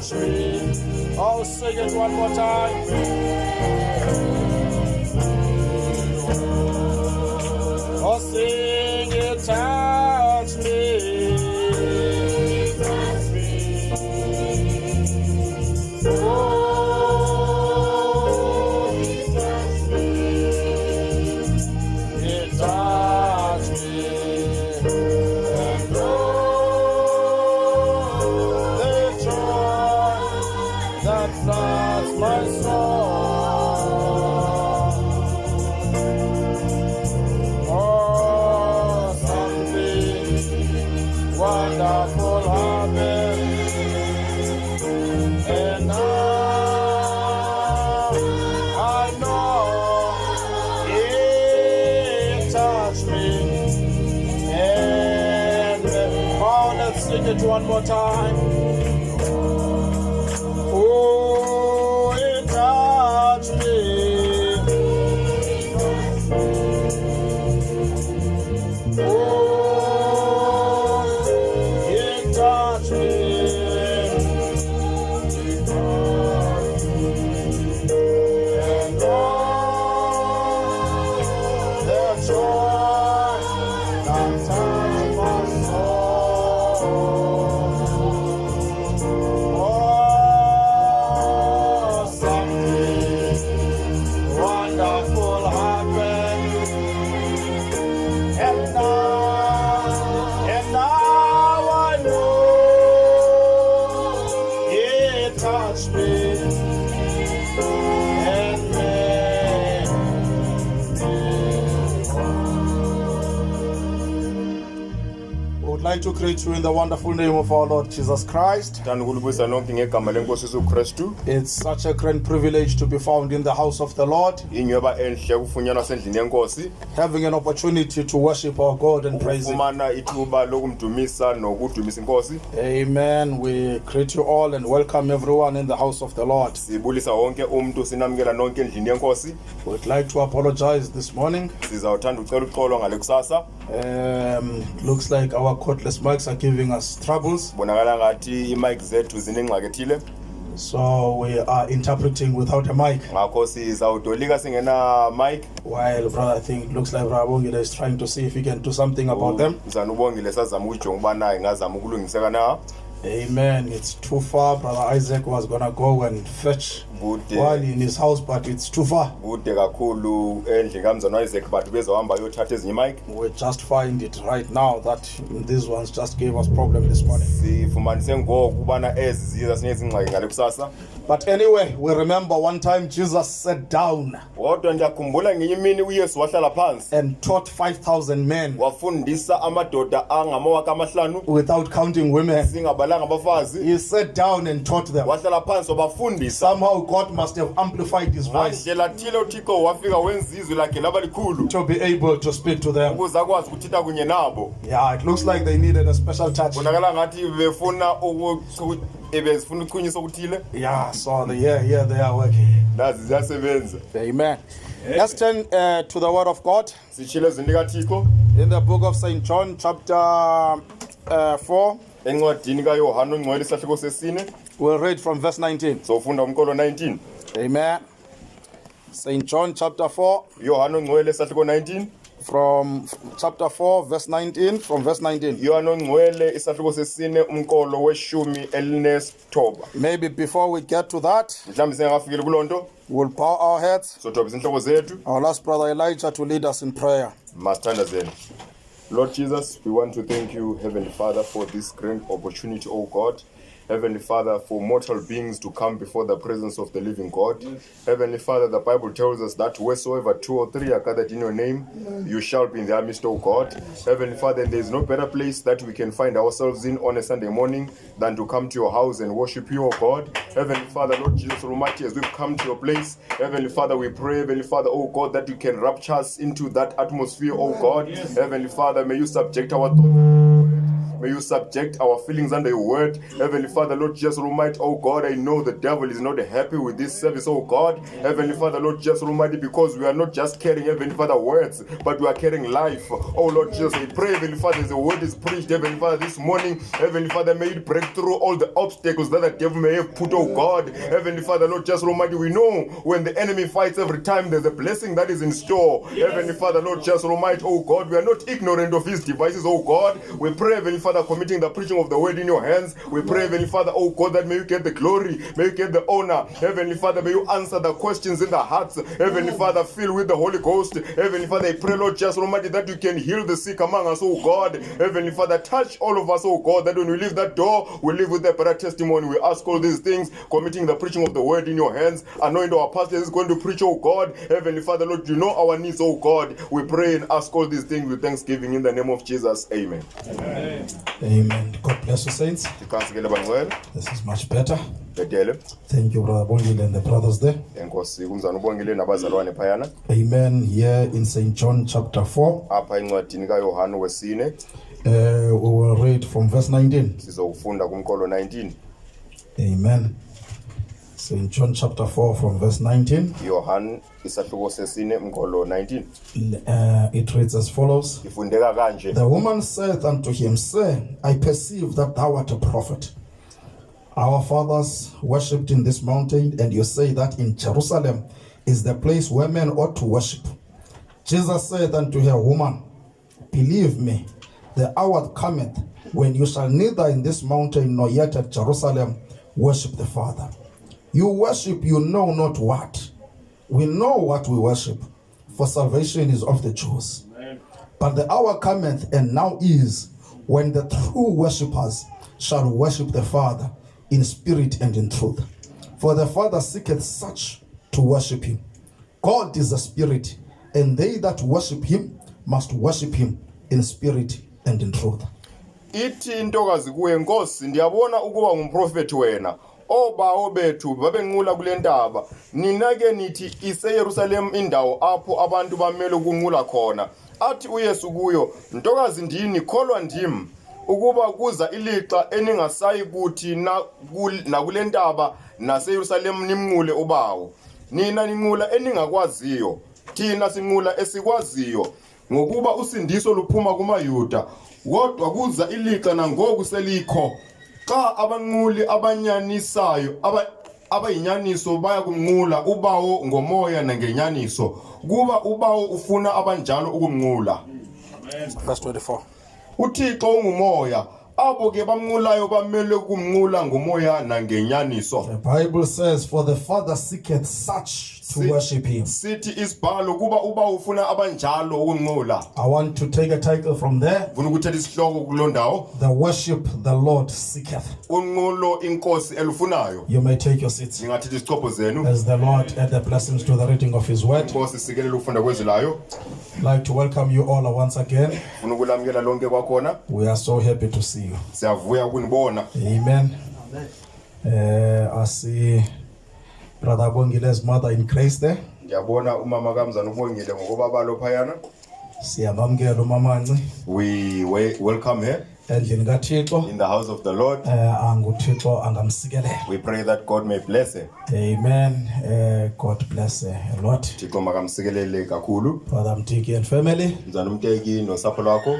touch me. Oh, sing it one more time. Oh, sing it, touch me. Touch me. Oh, touch me. It touch me. And oh, the joy that floods my soul. Wonderful happen, and now I know it touched me. And oh, let's sing it one more time. Oh, it touched me. Oh. Like to greet you in the wonderful name of our Lord Jesus Christ. It's such a grand privilege to be found in the house of the Lord, having an opportunity to worship our God and praise Him. Amen. We greet you all and welcome everyone in the house of the Lord. We'd like to apologize this morning. Looks like our cordless mics are giving us troubles. So we are interpreting without a mic. While brother, I think looks like Brabongile is trying to see if he can do something about them. Amen. It's too far. Brother Isaac was gonna go and fetch while in his house, but it's too far. We just find it right now that these ones just gave us problem this morning. But anyway, we remember one time Jesus sat down and taught 5,000 men without counting women. He sat down and taught them. Somehow God must have amplified his voice to be able to speak to them. Yeah, it looks like they needed a special touch. Yeah, so here they are working. Amen. Let's turn to the word of God in the book of St. John chapter 4. We'll read from verse 19. Amen. St. John chapter 4. From chapter 4, verse 19. From verse 19. Maybe before we get to that, we'll bow our heads. I'll ask Brother Elijah to lead us in prayer. Lord Jesus, we want to thank you, Heavenly Father, for this great opportunity, oh God. Heavenly Father, for mortal beings to come before the presence of the living God. Heavenly Father, the Bible tells us that wheresoever 2 or 3 are gathered in your name, you shall be in their midst, O God. Heavenly Father, there is no better place that we can find ourselves in on a Sunday morning than to come to your house and worship you, O God. Heavenly Father, Lord Jesus Almighty, as we've come to your place, Heavenly Father, we pray, Heavenly Father, O God, that you can rapture us into that atmosphere, O God. Heavenly Father, may you subject our thoughts. May you subject our feelings under your word. Heavenly Father, Lord Jesus Almighty, oh God, I know the devil is not happy with this service, oh God. Heavenly Father, Lord Jesus Almighty, because we are not just carrying, Heavenly Father, words, but we are carrying life. Oh Lord Jesus, I pray, Heavenly Father, as the word is preached, Heavenly Father, this morning, Heavenly Father, may it break through all the obstacles that the devil may have put, oh God. Heavenly Father, Lord Jesus Almighty, we know when the enemy fights every time, there's a blessing that is in store. Heavenly Father, Lord Jesus Almighty, oh God, we are not ignorant of his devices, oh God. We pray, Heavenly Father, committing the preaching of the word in your hands. We pray, Heavenly Father, oh God, that may you get the glory, may you get the honor. Heavenly Father, may you answer the questions in the hearts. Heavenly Father, fill with the Holy Ghost. Heavenly Father, I pray, Lord Jesus Almighty, that you can heal the sick among us, oh God. Heavenly Father, touch all of us, oh God, that when we leave that door, we leave with a better testimony. We ask all these things, committing the preaching of the word in your hands. Anoint our pastor is going to preach, oh God. Heavenly Father, Lord, you know our needs, oh God. We pray and ask all these things with thanksgiving in the name of Jesus. Amen. Amen. Amen. God bless you, saints. This is much better. Thank you, Brother Bongile and the brothers there. Amen. Here in St. John chapter 4, we will read from verse 19. Amen. St. John chapter 4 from verse 19. It reads as follows. The woman said unto him, Sir, I perceive that thou art a prophet. Our fathers worshipped in this mountain, and you say that in Jerusalem is the place where men ought to worship. Jesus said unto her, Woman, believe me, the hour cometh when you shall neither in this mountain nor yet at Jerusalem worship the Father. You worship you know not what. We know what we worship, for salvation is of the Jews. Amen. But the hour cometh, and now is, when the true worshippers shall worship the Father in spirit and in truth. For the Father seeketh such to worship him. God is a spirit, and they that worship him must worship him in spirit and in truth. Ithi intokazi kuwe Nkosi, ndiyabona ukuba ngumprofeti wena. Obawo bethu babenqula kule ndaba. Nina ke nithi iseYerusalem indawo apho abantu bamele ukunqula khona. Athi uYesu kuyo, ntokazi ndini kholwa ndim ukuba kuza ilixa eningasayi kuthi na kule ndaba naseYerusalem nimnqule ubawo. Nina ninqula eningakwaziyo, thina sinqula esikwaziyo, ngokuba usindiso luphuma kumaYuda. Kodwa kuza ilixa nangoku selikho xa abanquli abanyanisayo abayinyaniso baya kumnqula ubawo ngomoya nangenyaniso, kuba ubawo ufuna abanjalo ukumnqula. Verse 24. uThixo ungumoya, abo ke bamnqulayo bamele kumnqula ngomoya nangenyaniso. The Bible says, for the Father seeketh such to worship him. Sithi isibhalo kuba uba ufuna abanjalo ukunqula. I want to take a title from there. Ufuna ukuthatha isihloko kuloo ndawo. The worship the Lord seeketh. Unqulo inkosi elufunayo. You may take your seats. Ningathatha isichopho zenu. As the Lord add the blessings to the reading of his word. Inkosi sikelela ukufunda kwezelayo. I'd like to welcome you all once again. Ufuna ukulamukela lonke kwakhona. We are so happy to see you. Siyavuya ukunibona. Amen. I see Brother Bongile's mother in Christ there. Ndiyabona umama kaMzana uBongile ngokubabalo phayana. Siyamamkela umama Nci. We welcome her Endlini kaThixo. in the house of the Lord. Anguthixo angamsikelela. We pray that God may bless her. Amen. God bless her a lot. Thixo makamsikelele kakhulu. Father Mtiki and family. Mzana uMteki nosapho lwakho.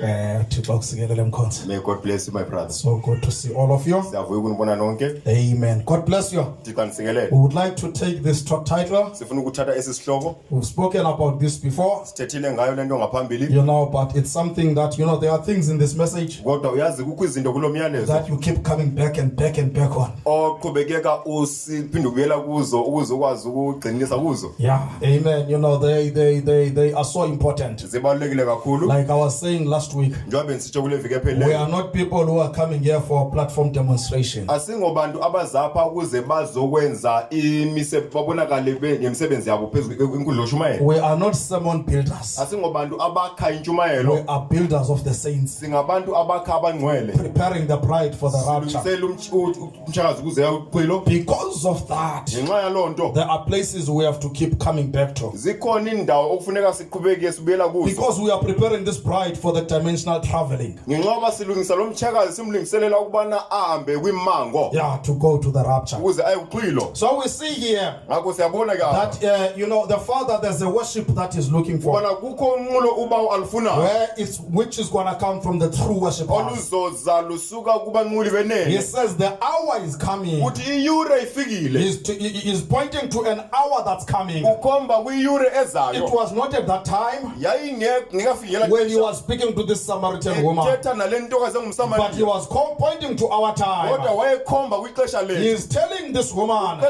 Thixo akusikelele mkhonto. May God bless you, my brother. So good to see all of you. Siyavuya ukunibona nonke. Amen. God bless you. Thixo anisikelele. We would like to take this title. Sifuna ukuthatha esi sihloko. We've spoken about this before. Sithethile ngayo lento ngaphambili. You know, but it's something that, you know, there are things in this message Kodwa uyazi kukho izinto kulo myalezo. that you keep coming back and back and back on. Oqhubekeka usiphinde ubuyela kuzo ukuze ukwazi ukugcinisa kuzo. Yeah, amen. You know, they are so important. Zibalulekile kakhulu. Like I was saying last week, Njengoba nisitsho kule viki we ephelileyo. are not people who are coming here for platform demonstration. Asingobantu abazapha ukuze bazokwenza babonakale ngemisebenzi yabo phezulu kwenkundla yoshumayelo. We are not sermon builders. Asingobantu abakha We intshumayelo. are builders of the saints. Singabantu abakha preparing the bride for the rapture. Because of that, there are places we have to keep coming back to. Because we are preparing this bride for the dimensional traveling. Yeah, to go to the rapture. So we see here that the Father, there's a worship that is looking for, which is going to come from the true worshipers. He says the hour is coming. He's pointing to an hour that's coming. It was not at that time when he was speaking to this Samaritan woman, but he was pointing to our time. He is telling this woman,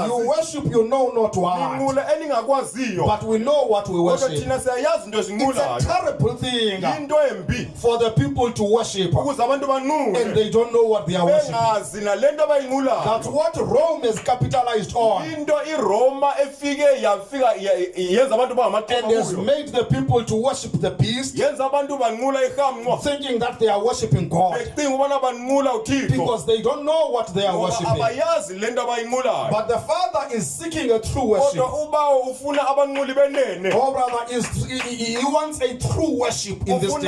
you worship, you know not what, but we know what we worship. It's a terrible thing for the people to worship and they don't know what they are worshiping. That's what Rome is capitalized on, and has made the people to worship the beast, thinking that they are worshiping God, because they don't know what they are worshiping. But the Father is seeking a true worship. Oh brother, he wants a true worship in this day.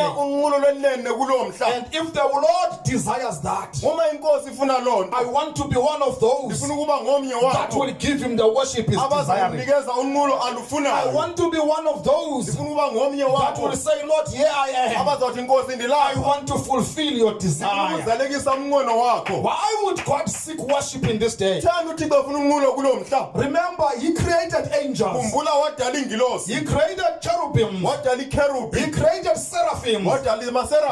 And if the Lord desires that, I want to be one of those that will give him the worship he's desiring. I want to be one of those that will say, Lord, here I am. I want to fulfill your desire. Why would God seek worship in this day? Remember, he created angels. He created cherubim. He created seraphim.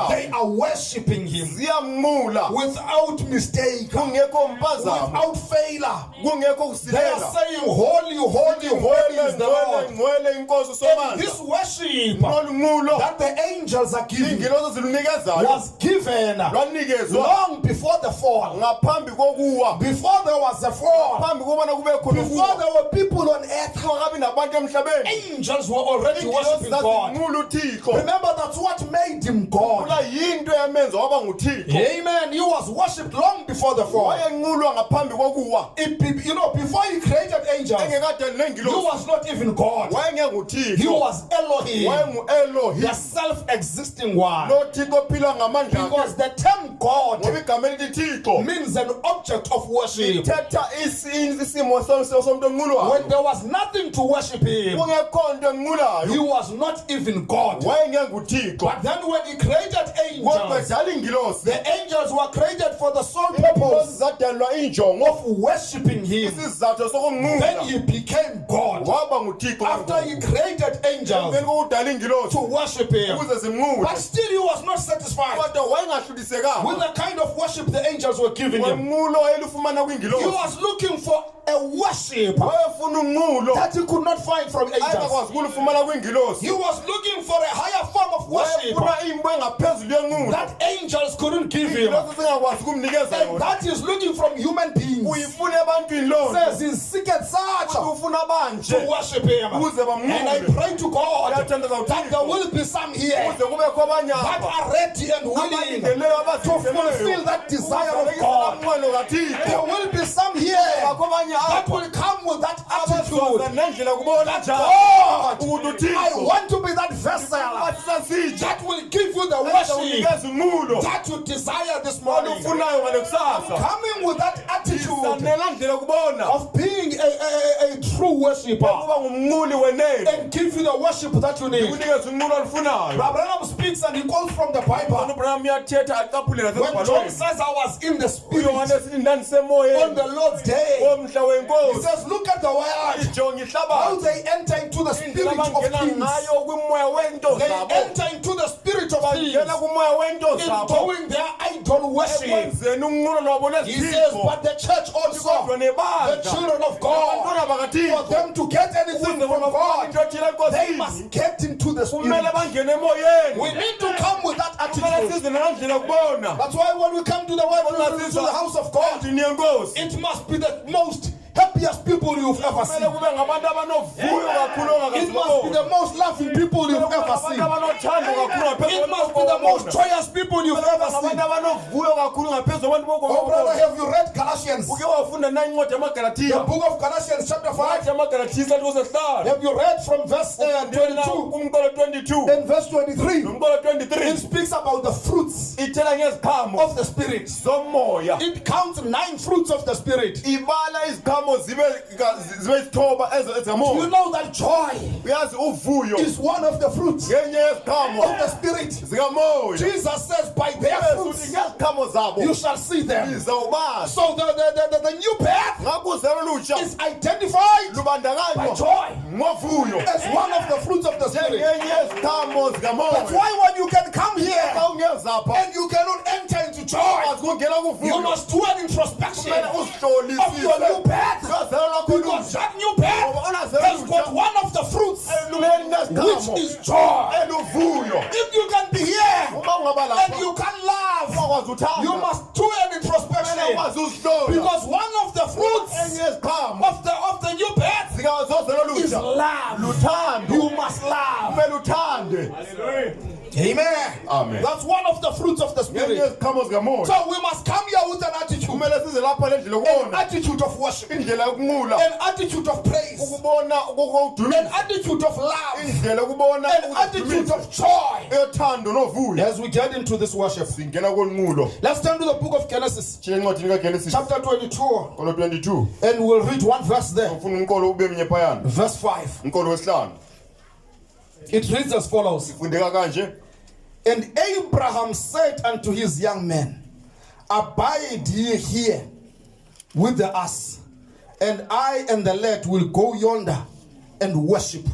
They are worshipping him without mistake, without failure. They are saying, holy, holy, holy is the Lord. And this worship that the angels are giving was given long before the fall. Before there was a fall, before there were people on earth, angels were already worshiping God. Remember, that's what made him God. Amen. He was worshipped long before the fall. Before he created angels, he was not even God. He was Elohim, the self-existing one. Because the term God means an object of worship. When there was nothing to worship him, he was not even God. But then when he created angels, the angels were created for the sole purpose of worshiping him. Then he became God after he created angels to worship him. But still he was not satisfied with the kind of worship the angels were giving him. He was looking for a worship that he could not find from angels. He was looking for a higher form of worship that angels couldn't give him. And that is looking from human beings. Says he seeketh such to worship him. And I pray to God that there will be some here that are ready and willing to fulfill that desire of God. There will be some here that will come with that attitude that God, I want to be that vessel that will give you the worship that you desire this morning. Coming with that attitude of being a true worshiper and give you the worship that you need. Abraham speaks and he calls from the Bible. When John says I was in the spirit on the Lord's day, he says, look at the word, how they enter into the spirit of things. They enter into the spirit of things in doing their idol worship. He says, but the church also, the children of God, for them to get anything from God, they must get into the spirit. We need to come with that attitude. That's why when we come to the house of God, it must be the most happiest people you've ever seen. It must be the most laughing people you've ever seen. It must be the most joyous people you've ever seen. Oh brother, have you read Galatians? The book of Galatians chapter 5. Have you read from verse 22 and verse 23? It speaks about the fruits of the Spirit. It counts 9 fruits of the Spirit. Do you know that joy is one of the fruits of the Spirit? Jesus says, by their fruits you shall see them. So the new birth is identified by joy as one of the fruits of the Spirit. That's why when you can come here and you cannot enter into joy, you must do an introspection of your new birth, because that new birth has got one of the fruits, which is joy. If you can be here and you can laugh, you must do an introspection, because one of the fruits of the new birth is love. You must love. Amen. Amen. That's one of the fruits of the Spirit. So we must come here with an attitude. An attitude of worship. An attitude of praise. An attitude of love. An attitude of joy. As we get into this worship, let's turn to the book of Genesis, chapter 22. And we'll read one verse there. Verse 5. It reads as follows. And Abraham said unto his young men, abide ye here with the ass, and I and the lad will go yonder and worship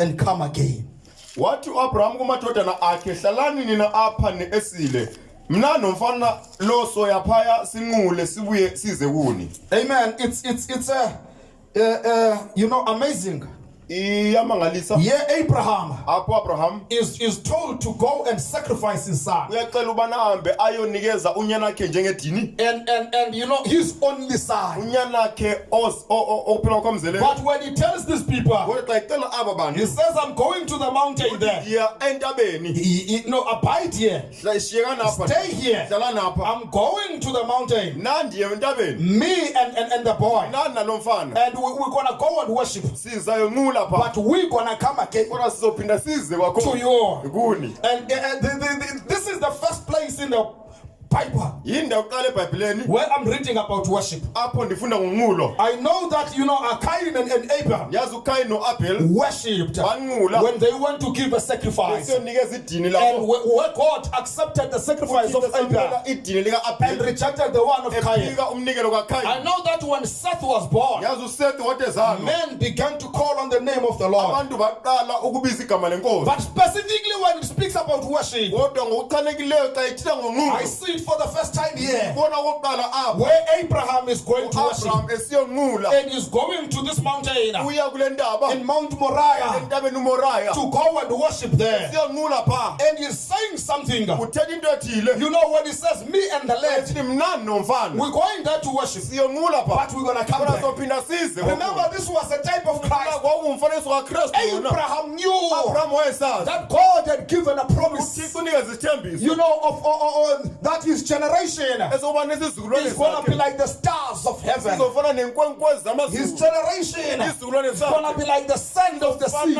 and come again. What to Abraham kumatodana akhe hlalani nina apha neesile. Mna nomfana lo soya phaya sinqule sibuye size kuni. Amen. It's amazing. Yeah, Abraham is told to go and sacrifice his son. And his only son. But when he tells these people, he says, I'm going to the mountain there. Abide here. Stay here. I'm going to the mountain. Me and the boy. And we're going to go and worship. But we're gonna come again to you. And this is the first place in the Bible where I'm reading about worship. I know that Cain and Abel worshipped when they went to give a sacrifice, and where God accepted the sacrifice of Abel and rejected the one of Cain. I know that when Seth was born, men began to call on the name of the Lord. But specifically when it speaks about worship, I see for the first time here where Abraham is going to worship, and is going to this mountain in Mount Moriah to go and worship there. And he's saying something. When he says me and the lad, we're going there to worship, but we're going to come back. Remember, this was a type of Christ. Abraham knew that God had given a promise, that his generation is going to be like the stars of heaven. His generation is going to be like the sand of the sea.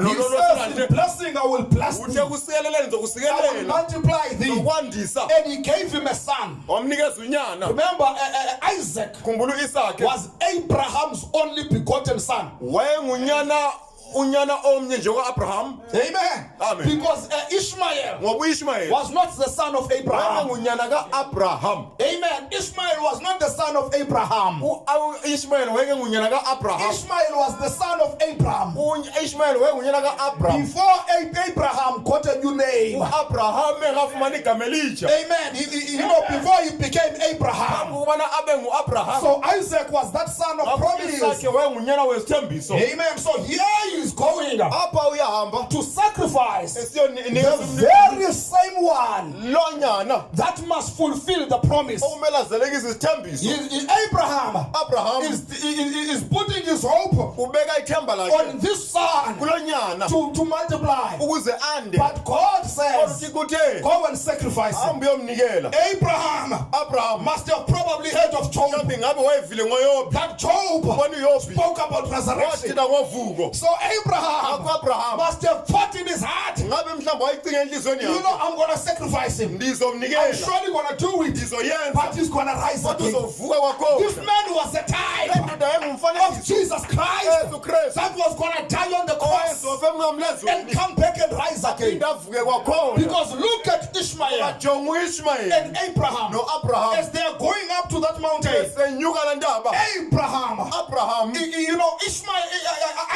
He says, in blessing I will bless thee, I will multiply thee. And he gave him a son. Remember, Isaac was Abraham's only begotten son. Amen. Because Ishmael was not the son of Abraham. Amen. Ishmael was not the son of Abraham. Ishmael was the son of Abraham. Before Abraham got a new name. Amen. Before he became Abraham. So Isaac was that son of promise. Amen. So here you is going apha uyahamba to sacrifice the esiyonikeza very same one lonyana that must fulfill the promise. okumele azelekise isithembiso. Abraham is putting his hope ubeka ithemba lakhe on this son kulonyana to multiply. ukuze ande. But God says, Kuthe go and sacrifice him. hamba uyomnikela. Abraham must have probably heard of Job. Mhlawumbe ngabe wayevile ngoYobi. That Job Ubona uYobi spoke about resurrection. wathina ngovuko. So Abraham must have thought in his heart, ngabe mhlawumbe wayicinga enhliziyweni you yakhe. know, I'm going to sacrifice him. I'm Ndizomnikela. surely going to do it. Ndizoyenza. But he's going to rise Kodwa again. uzovuka kwakhona. This man was a type Indoda yayingumfanekiso of Jesus Christ Jesu Kristu. that was going to die on the cross owayezofa emnqamlezweni. and come back and rise again. Aphinde avuke kwakhona. Because look at Ishmael Jonga uIshmayeli and Abraham no-Abraham as they are going up to that mountain. besenyuka le ntaba. Abraham, you know,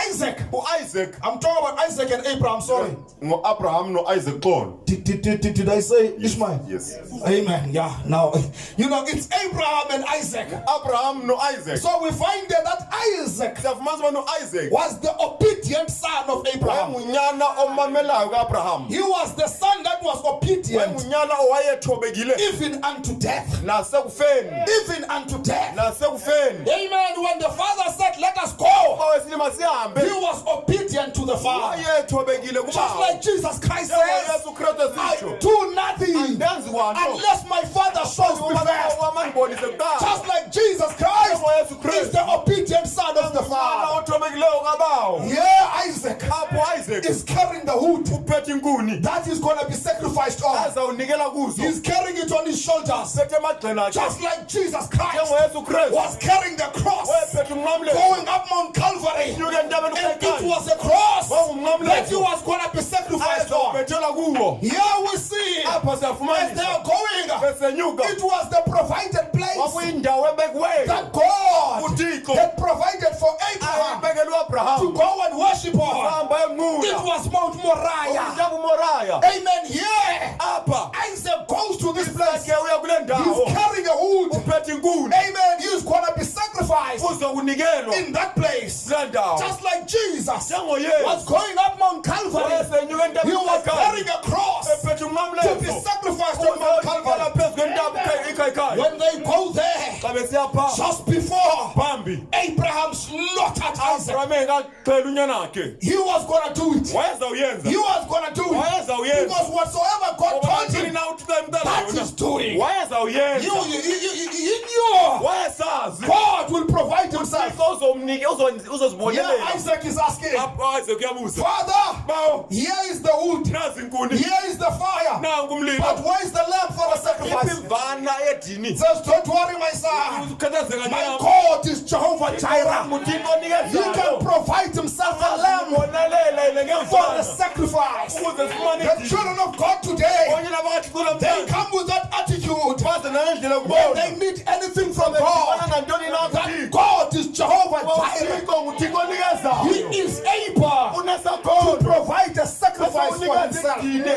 Isaac. U-Isaac I'm talking about Isaac and Abraham, sorry. ngo-Abraham no-Isaac xolo. Did I say Ishmael? Yes. Amen. Yeah. Now, you know, it's Abraham and Isaac. Abraham no-Isaac. So we find there that Isaac Siyafumanisa uba no-Isaac was the obedient son of Abraham. wayengunyana omamelayo ka-Abraham. He was the son that was obedient wayengunyana owayethobekile even unto death. nasekufeni. Even unto death. nasekufeni. Amen. When the father said, let us go, owesilima sihambe he was obedient to the father. wayethobekile Just like Jesus Christ says, ujesu kristu I esitsho do nothing andenzi kwanto unless my father shows me first. wamandibonise kuqala. Just like Jesus Christ ujesu is kristu the obedient son of the umntwana father. othobekileyo kabawo. Yeah, Isaac apho Isaac is carrying the wood uphethe inkuni that is going to be sacrificed on. azawunikela kuzo. He's carrying it on his shoulders. uphethe emagxeni akhe Just like Jesus Christ njengoyesu kristu was carrying the cross wayephethe umnqamlezo going up Mount Calvary. unyuke entabeni And it ukhayikhayo was a cross wawungumnqamlezo that he was going to be sacrificed on. azawuphethela kuwo. Here we see apha as they siyafumanisa are going, besenyuka it was the provided place kwakuyindawo ebekiweyo that God uthixo had provided for Abraham ayibekele to uAbraham go and worship on. hamba It emnqula was Mount Moriah. intaba umoraya. Amen. Here, apha Isaac goes to this place. ke uya kule ndawo He's carrying a wood. uphethe inkuni Amen. He's going to be sacrificed uzokunikelwa in that place. kule ndawo. Just like Jesus njengoyesu was going up Mount Calvary. wayesenyuka entabeni He was ukhayikhayo carrying a cross ephethe to be umnqamlezo sacrificed on Mount uzonikela Calvary. phezu kwentaba ukhayikhayo. When they go there, xa besiya phaa just before phambi Abraham slaughtered Isaac, Abraham engakaxheli unyanakhe he was going to do it. wayezawuyenza He was going to do it. wayezawuyenza Because whatsoever God told obathini him, na uthi xa imcela that yona is doing. wayezawuyenza He knew wayesazi God will provide himself. Uthixo uzomnika uzozibonelela. Yeah, Isaac is asking, Isaac uyabuza Father, bawo here is the wood, nazi inkuni here is the fire, nangu but umlilo where is the lamb for the iphi sacrifice? imvana edini He says, don't worry, my son. ukhathazeka My God is Jehovah Jireh. uthixo He can onikezayo provide himself a lamb bonelele for the ngemvana sacrifice. ukuze sifumane The idini children of God today, onye nabakathi kulo they mthetho come with that attitude. baze nangendlela When kubona they need anything from befana God, nantoni na that kuthixo God is Jehovah Jireh. uthixo nguthixo onikezayo He is able to unesakhono provide a sacrifice for himself. idini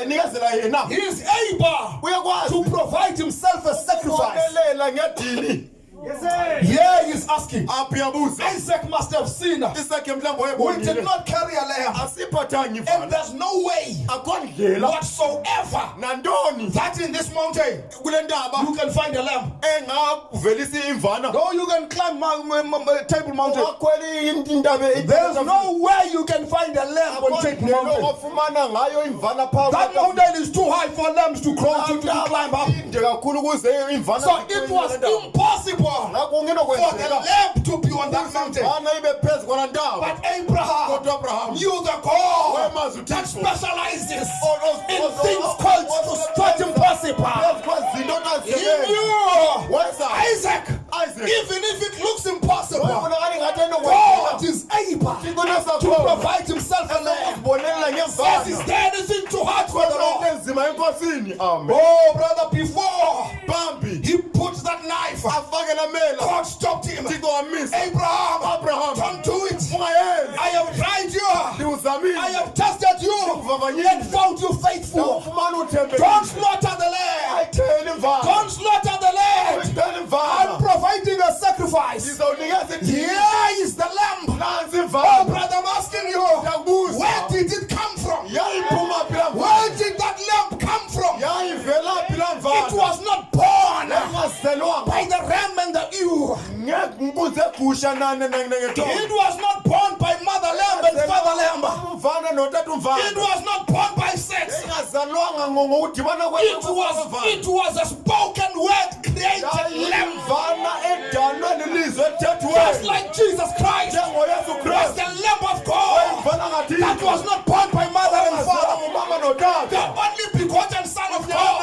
enikezela yena He is able uyakwazi to provide himself a sacrifice. ukonelela ngedini. Yeah, he's asking. apho uyabuza Isaac must have seen. isakhe mhlawumbe We did wayebonile not carry a lamb. asiphathanga And ivana there's no way akho ndlela whatsoever nantoni that in this mountain kule ntaba you can find a lamb. engavelisa imvana No, you can climb Table Mountain. wakhwela intaba There's no way you can find a lamb on Table Mountain. wafumana ngayo imvana phaa That mountain is too high for lambs to climb up. inde kakhulu ukuze imvana So it was impossible ngakho for the ngenokwenzeka lamb to be on that mountain. imvana ibe phezu kwana ntaba But Abraham kodwa Abraham knew the God wayemazi that uthixo specializes in things called to impossible. zinto He ongazisebenzi knew wenza Isaac, Isaac even if it looks impossible, wayebonakala ingathi God is able to enokwenzeka provide himself a lamb. bonelela Says, is ngemvana there anything too hard for the Lord? enzima enkosini amen Oh, brother, before phambi he put that knife, afake la mela God stopped him. thixo wamisa Abraham, don't do it. ungayenzi I have tried you. ndiwuzamile I have tested you and found you faithful. ufumana uthembe Don't slaughter the lamb. ayitheli imvana Don't slaughter the lamb. ayitheli I'm imvana providing a sacrifice. ngizawunikeza idini Here is the lamb. nansi Oh, imvana brother, I'm asking It was not born by mother lamb and father lamb. It was not born by sex. It was a spoken word created lamb. Just like Jesus Christ was the Lamb of God that was not born by mother and father. The only begotten Son of God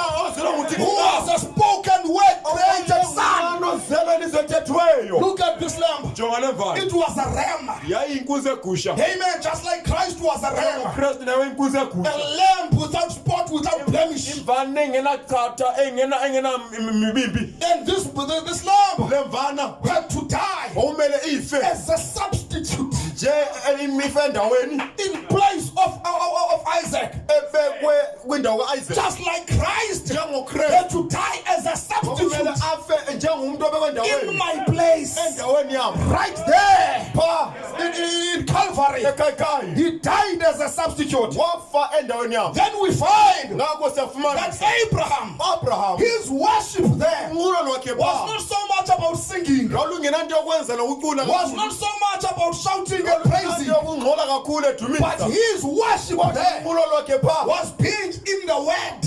who was a spoken word created Son. Look at this lamb. It was a ram. Amen. Just like Christ was a ram. A lamb without spot, without blemish. And this lamb had to die as a substitute in place of Isaac. Just like Christ had to die as a substitute in my place. Right there in Calvary, he died as a substitute. Then we find that Abraham, his worship there was not so much about singing, was not so much about shouting and praising, but his worship there was being in the word and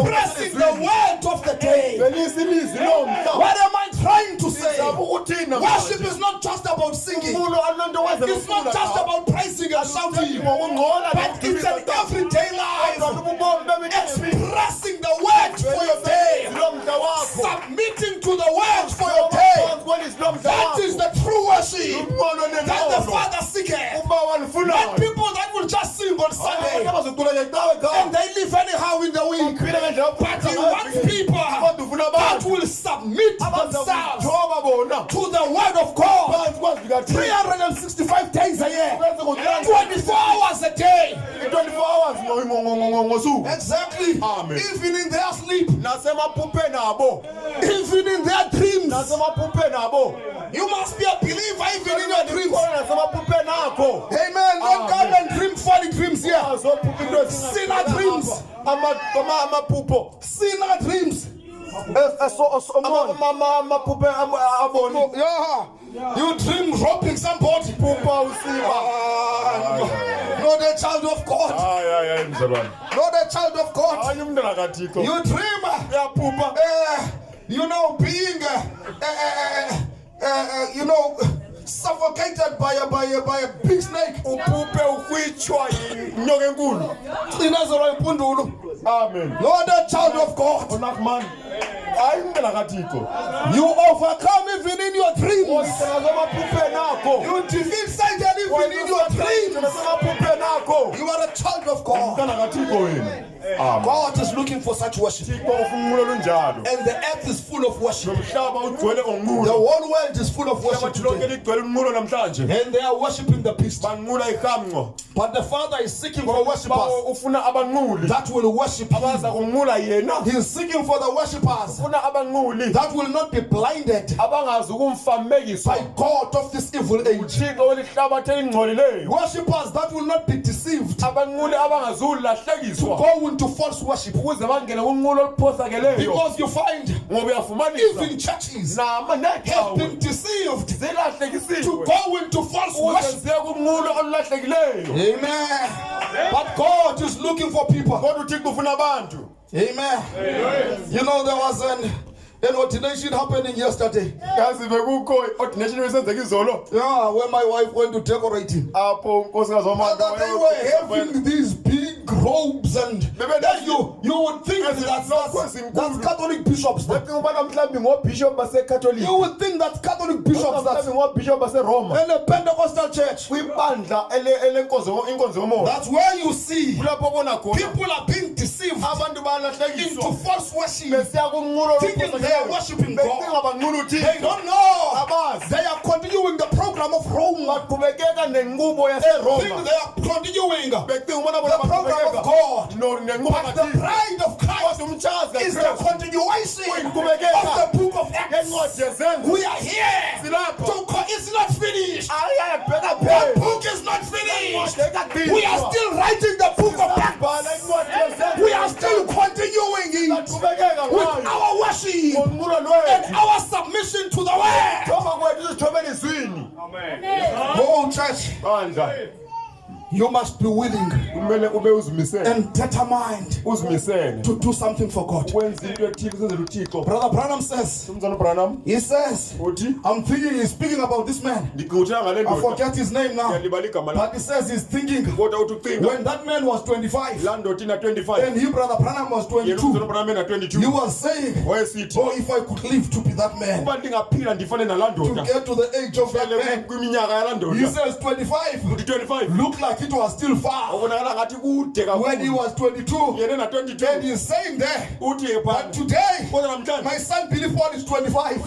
expressing the word of the day. What am I trying to say? Worship is not just about singing. It's not just about praising and shouting, but it's an everyday life, expressing the word for your day, submitting to the word for your day. That is the true worship that the Father seeketh. Not people that will just sing on Sunday and they live anyhow in the week, but he wants people that will submit themselves to the word of God 365 days a year, 24 hours a day. Exactly. Amen. Even in their sleep, even in their dreams. You must be a believer even in your dreams. Amen. Don't come and dream funny dreams here. Sinner dreams. Sinner dreams. You dream robbing somebody. Not a child of God. Not a child of God. You dream, being, suffocated by a big snake. Amen. Lord, a child of God. You overcome even in your dreams. You defeat Satan even in your dreams. You are a child of God. God is looking for such worship. And the earth is full of worship. The whole world is full of worship today. And they are worshiping the beast. But the Father is seeking for worshippers that will worship Him. He is seeking for the worshippers that will not be blinded by God of this evil age. Worshippers that will not be deceived to go into false worship. Because you find even churches have been deceived to go into false worship. Amen. But God is looking for people. Amen. You know, there was an ordination happening yesterday. Yeah, when my wife went to decorate him. And they were having these big robes, and you would think that's Catholic bishops. You would think that Catholic bishops and a Pentecostal church. That's where you see people are being deceived into false worship, thinking they are worshiping God. They don't know they are continuing the program of Rome. They are continuing the program of God. But the bride of Christ is the continuation of the book of Acts. We are here it's not finished. The book is not finished. We are still writing the book of Acts. We are still continuing it with our worship and our submission to the word. Oh, church, you must be willing and determined to do something for God. Brother Branham says, he says, I'm thinking he's speaking about this man. I forget his name now. But he says he's thinking when that man was 25 and he, Brother Branham, was 22. He was saying, oh, if I could live to be that man, to get to the age of that man. He says 25 looked like it was still far when he was 22. And he's saying there, but today my son Billy Paul is 25.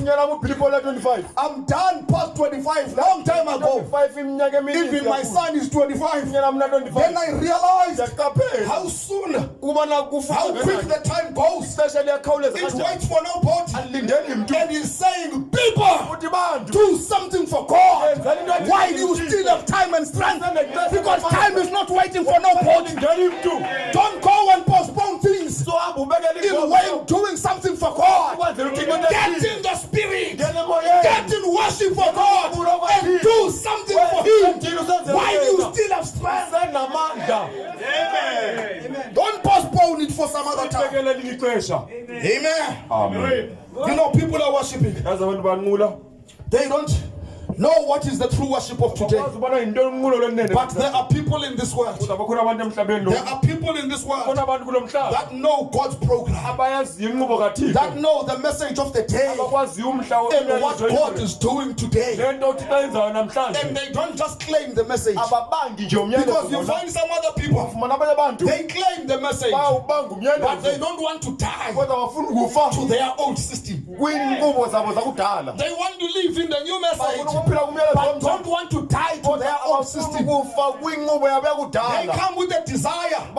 I'm done past 25 long time ago. Even my son is 25. Then I realized how soon, how quick the time goes. It waits for nobody. And he's saying, people, do something for God while you still have time and strength, because time is not waiting for nobody. Don't go and postpone things in way doing something for God. Get in the spirit, get in worship for God, and do something for Him while you still have strength. Amen. Don't postpone it for some other time. Amen. You know, people are worshiping. They don't know what is the true worship of today. But there are people in this world. There are people in this world that know God's program, that know the message of the day and what God is doing today. And they don't just claim the message. Because you find some other people, they claim the message, but they don't want to die to their old system. They want to live in the new message, but don't want to tie to their own system. They come with a desire of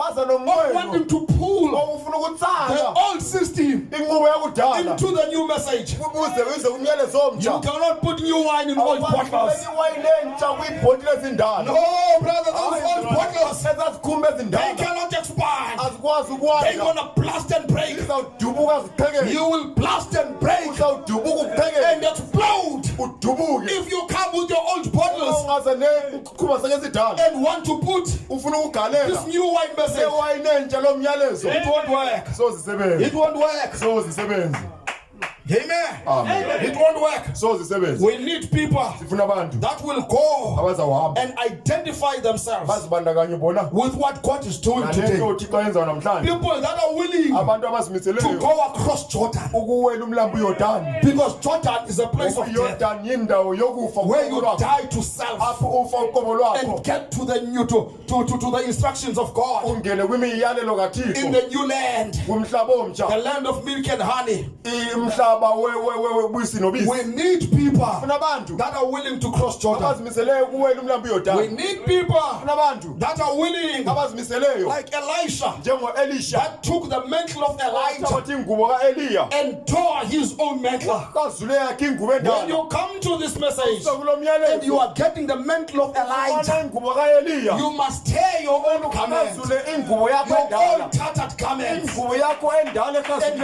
wanting to pull the old system into the new message. You cannot put new wine in old bottles. No, brother, those old bottles, they cannot expand. They're gonna blast and break. You will blast and break and explode if you come with your old bottles and want to put this new wine message. It won't work. It won't work. Amen. It won't work. We need people that will go and identify themselves with what God is doing today. People that are willing to go across Jordan, because Jordan is a place of death where you die to self and get to the new to the instructions of God in the new land, the land of milk and honey. We need people that are willing to cross Jordan. We need people that are willing, like Elisha, that took the mantle of Elijah and tore his own mantle. When you come to this message and you are getting the mantle of Elijah, you must tear your own garment, your own tattered garment, and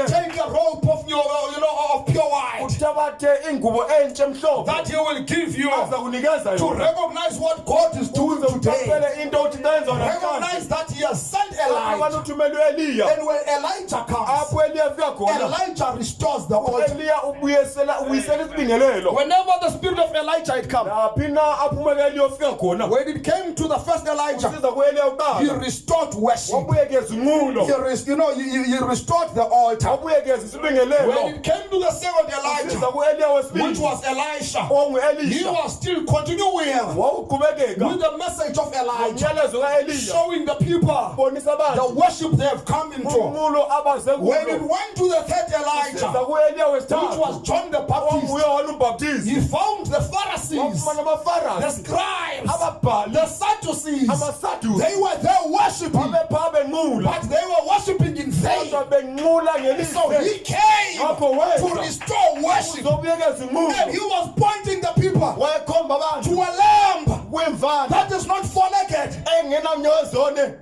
take a rope of your of pure white that He will give you to recognize what God is doing today. Recognize that He has sent Elijah, and when Elijah comes, Elijah restores the altar. Whenever the spirit of Elijah had come, when it came to the first Elijah, he restored worship. He restored the altar. When it came to the second Elijah, which was Elisha, he was still continuing with the message of Elijah, showing the people the worship they have come into. When it went to the third Elijah, which was John the Baptist, he found the Pharisees, the scribes, the Sadducees. They were there worshiping, but they were worshiping in vain. So he came to restore worship, and he was pointing the people to a lamb that is not four-legged,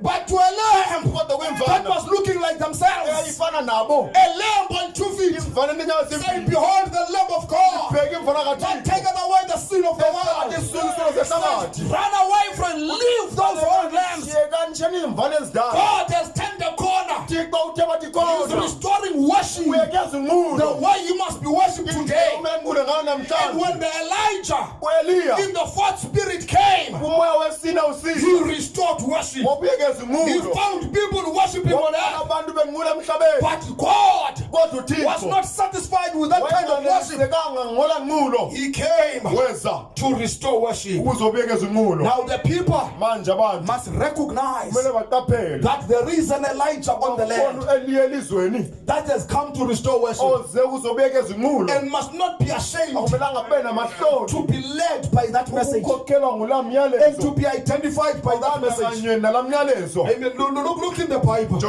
but to a lamb that was looking like the themselves. A lamb on 2 feet. Say, behold the Lamb of God that taketh away the sin of the world. Run away from, leave those old lambs. God has turned the corner. He's restoring worship the way you must be worshipped today. And when the Elijah in the fourth spirit came, he restored worship. He found people worshiping on earth. But God was not satisfied with that kind of worship. He came to restore worship. Now the people must recognize that there is an Elijah on the land that has come to restore worship, and must not be ashamed to be led by that message and to be identified by that message. Amen. Look in the Bible.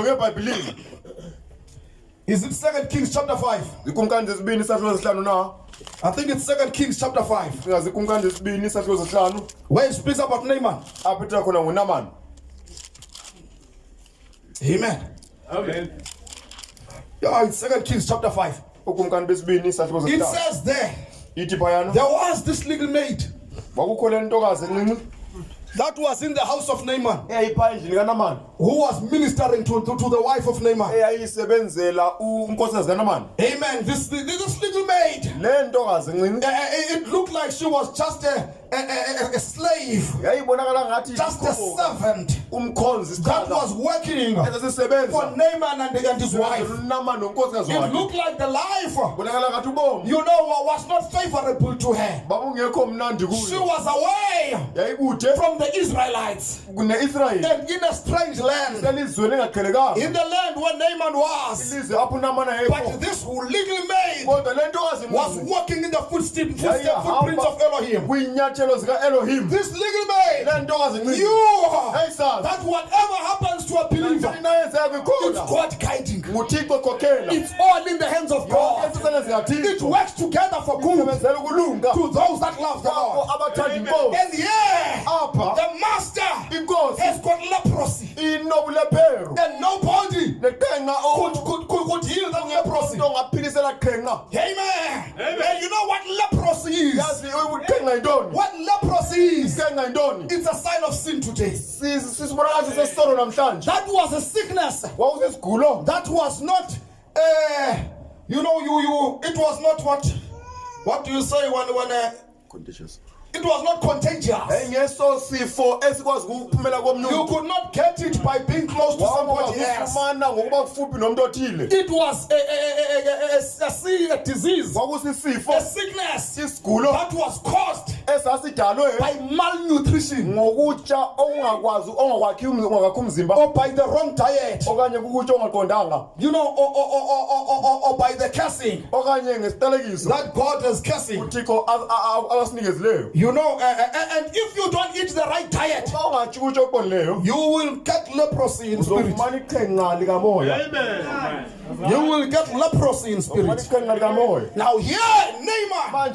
Is it 2 Kings chapter 5? I think it's 2 Kings chapter 5. Where it speaks about Naaman. Amen. Okay. Yeah, it's 2 Kings chapter 5. It says there was this little maid that was in the house of Naaman, who was ministering to the wife of Naaman. Amen. This little maid, it looked like she was just a slave, just a servant that was working for Naaman and his wife. It looked like the life, was not favorable to her. She was away from the Israelites and in a strange land, in the land where Naaman was. But this little maid was walking in the footprints of Elohim. This little maid knew that whatever happens to a believer, it's God guiding. It's all in the hands of God. It works together for good to those that love the Lord. And the master has got leprosy, and nobody could heal that leprosy. Amen. And you know what leprosy is? What leprosy is? It's a sign of sin today. That was a sickness. That was not it was not what do you say when contagious? It was not contagious. You could not get it by being close to somebody else. It was a disease, a sickness that was caused by malnutrition or by the wrong diet, or by the cursing that God is cursing. And if you don't eat the right diet, you will get leprosy in spirit. Amen. You will get leprosy in spirit. Now here, Naaman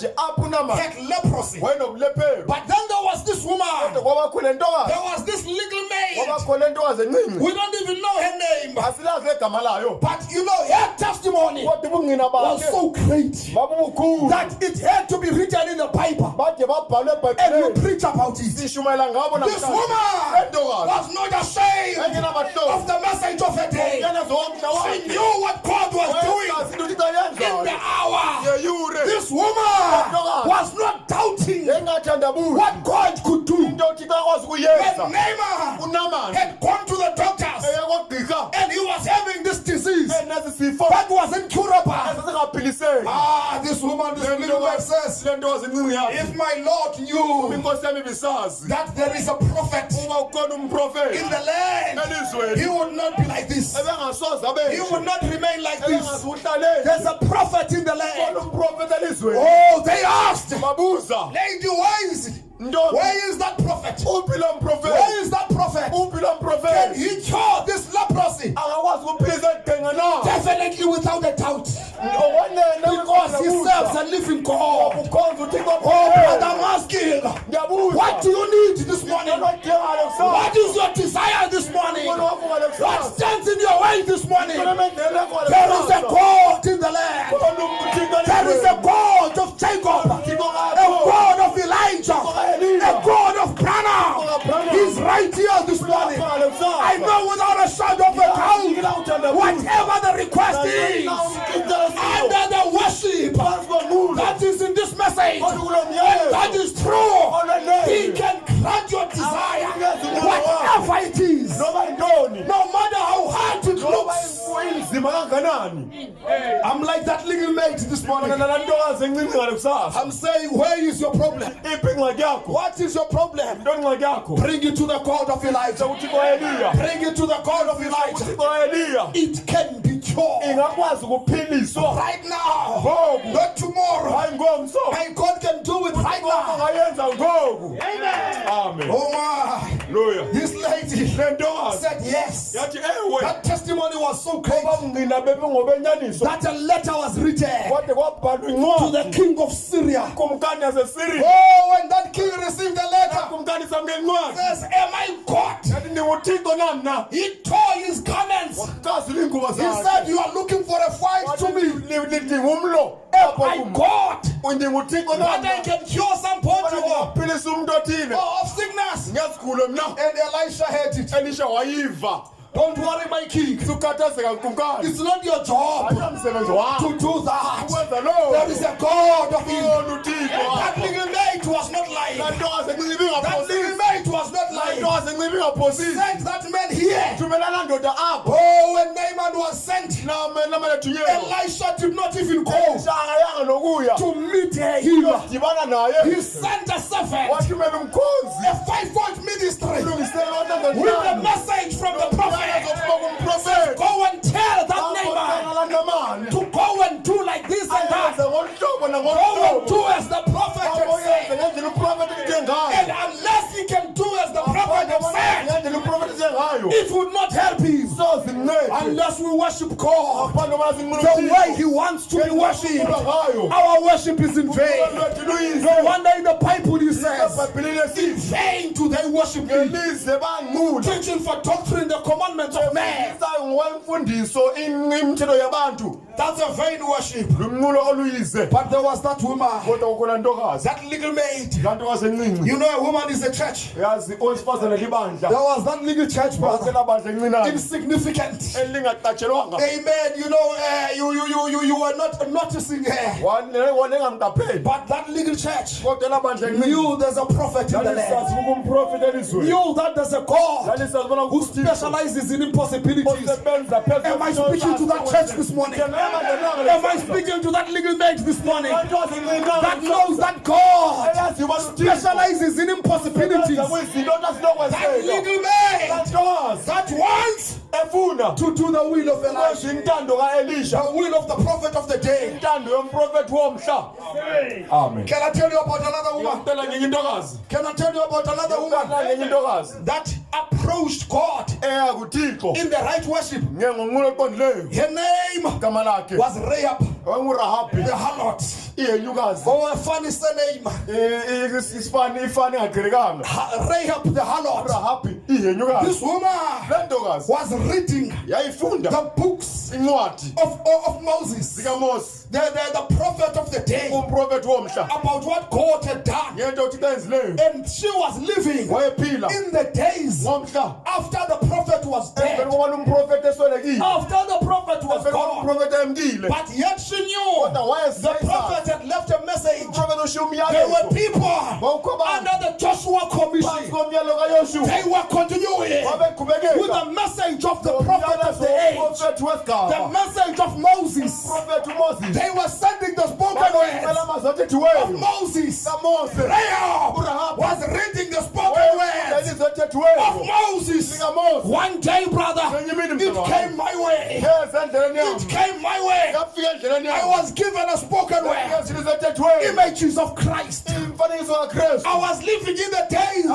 had leprosy. But then there was this woman. There was this little maid. We don't even know her name. But her testimony was so great that it had to be written in the Bible. And you preach about it. This woman was not ashamed of the message of her day. She knew what God was doing in the hour. This woman was not doubting what God could do. When Naaman had gone to the doctors and he was having this disease that was incurable. This woman, this little man says, if my Lord knew that there is a prophet in the land, he would not be like this. He would not remain like this. There's a prophet in the land. Oh, they asked, lady, where is it? Where is that prophet? Where is that prophet? Can he cure this leprosy? Definitely without a doubt. Because he serves a living God. Oh, brother, I'm asking, what do you need this morning? What is your desire this morning? What stands in your way say this morning, there is a God in the land. There is a God of Jacob, a God of Elijah, a God of Branham. He's right here this morning. I know without a shadow of a doubt, whatever the request is, under the worship that is in this message, that is true, He can grant your desire, whatever it is, no matter how hard it looks. I'm like that little mate this morning. I'm saying, where is your problem? What is your problem? Bring it to the God of Elijah. Bring it to the God of Elijah. It can be cured right now, not tomorrow. My God can do it right now. Amen. Oh my. This lady said yes. That testimony was so great that a letter was written to the king of Syria. Oh, when that king received the letter, says, am I God? He tore his garments. He said, you are looking for a fight to me. Am I God? That I can cure some body of sickness. And Elisha heard it. Don't worry, my king. It's not your job to do that. There is a God of Israel. That little mate was not lying. That little mate was not lying. Sent that man here. Oh, when Naaman was sent, Elisha did not even go to meet him. He sent a servant, a 5-fold ministry, with a message from the prophet. Go and tell that neighbor to go and do like this and that. Go and do as the prophet had said. And unless he can do as the prophet had said, it would not help him. Unless we worship God the way He wants to be worshipped, our worship is in vain. No wonder in the Bible He says, in vain do they worship me, teaching for doctrine the commandments of man. That's a vain worship. But there was that woman, that little maid. You know, a woman is a church. There was that little church, brother, insignificant. Amen. You know, you were not noticing her. But that little church knew there's a prophet in the land. Knew that there's a God who specializes in impossibilities. Am I speaking to that church this morning? Am I speaking to that little mate this morning that knows that God specializes in impossibilities? That little mate that wants to do the will of Elijah, the will of the prophet of the day. Amen. Can I tell you about another woman? Can I tell you about another woman that approached God in the right worship? Her name was Rahab, the harlot. Oh, a funny surname. Rahab the harlot. This woman was reading the books of Moses, the prophet of the day, about what God had done. And she was living in the days after the prophet was dead, after the prophet was gone. But yet she knew the prophet had left a message. There were people under the Joshua Commission. They were continuing with the message of the prophet of the age, the message of Moses. They were sending the spoken words of Moses. Rahab was reading the spoken words of Moses. One day, brother, it came my way. It came my way. I was given a spoken word, images of Christ. I was living in the days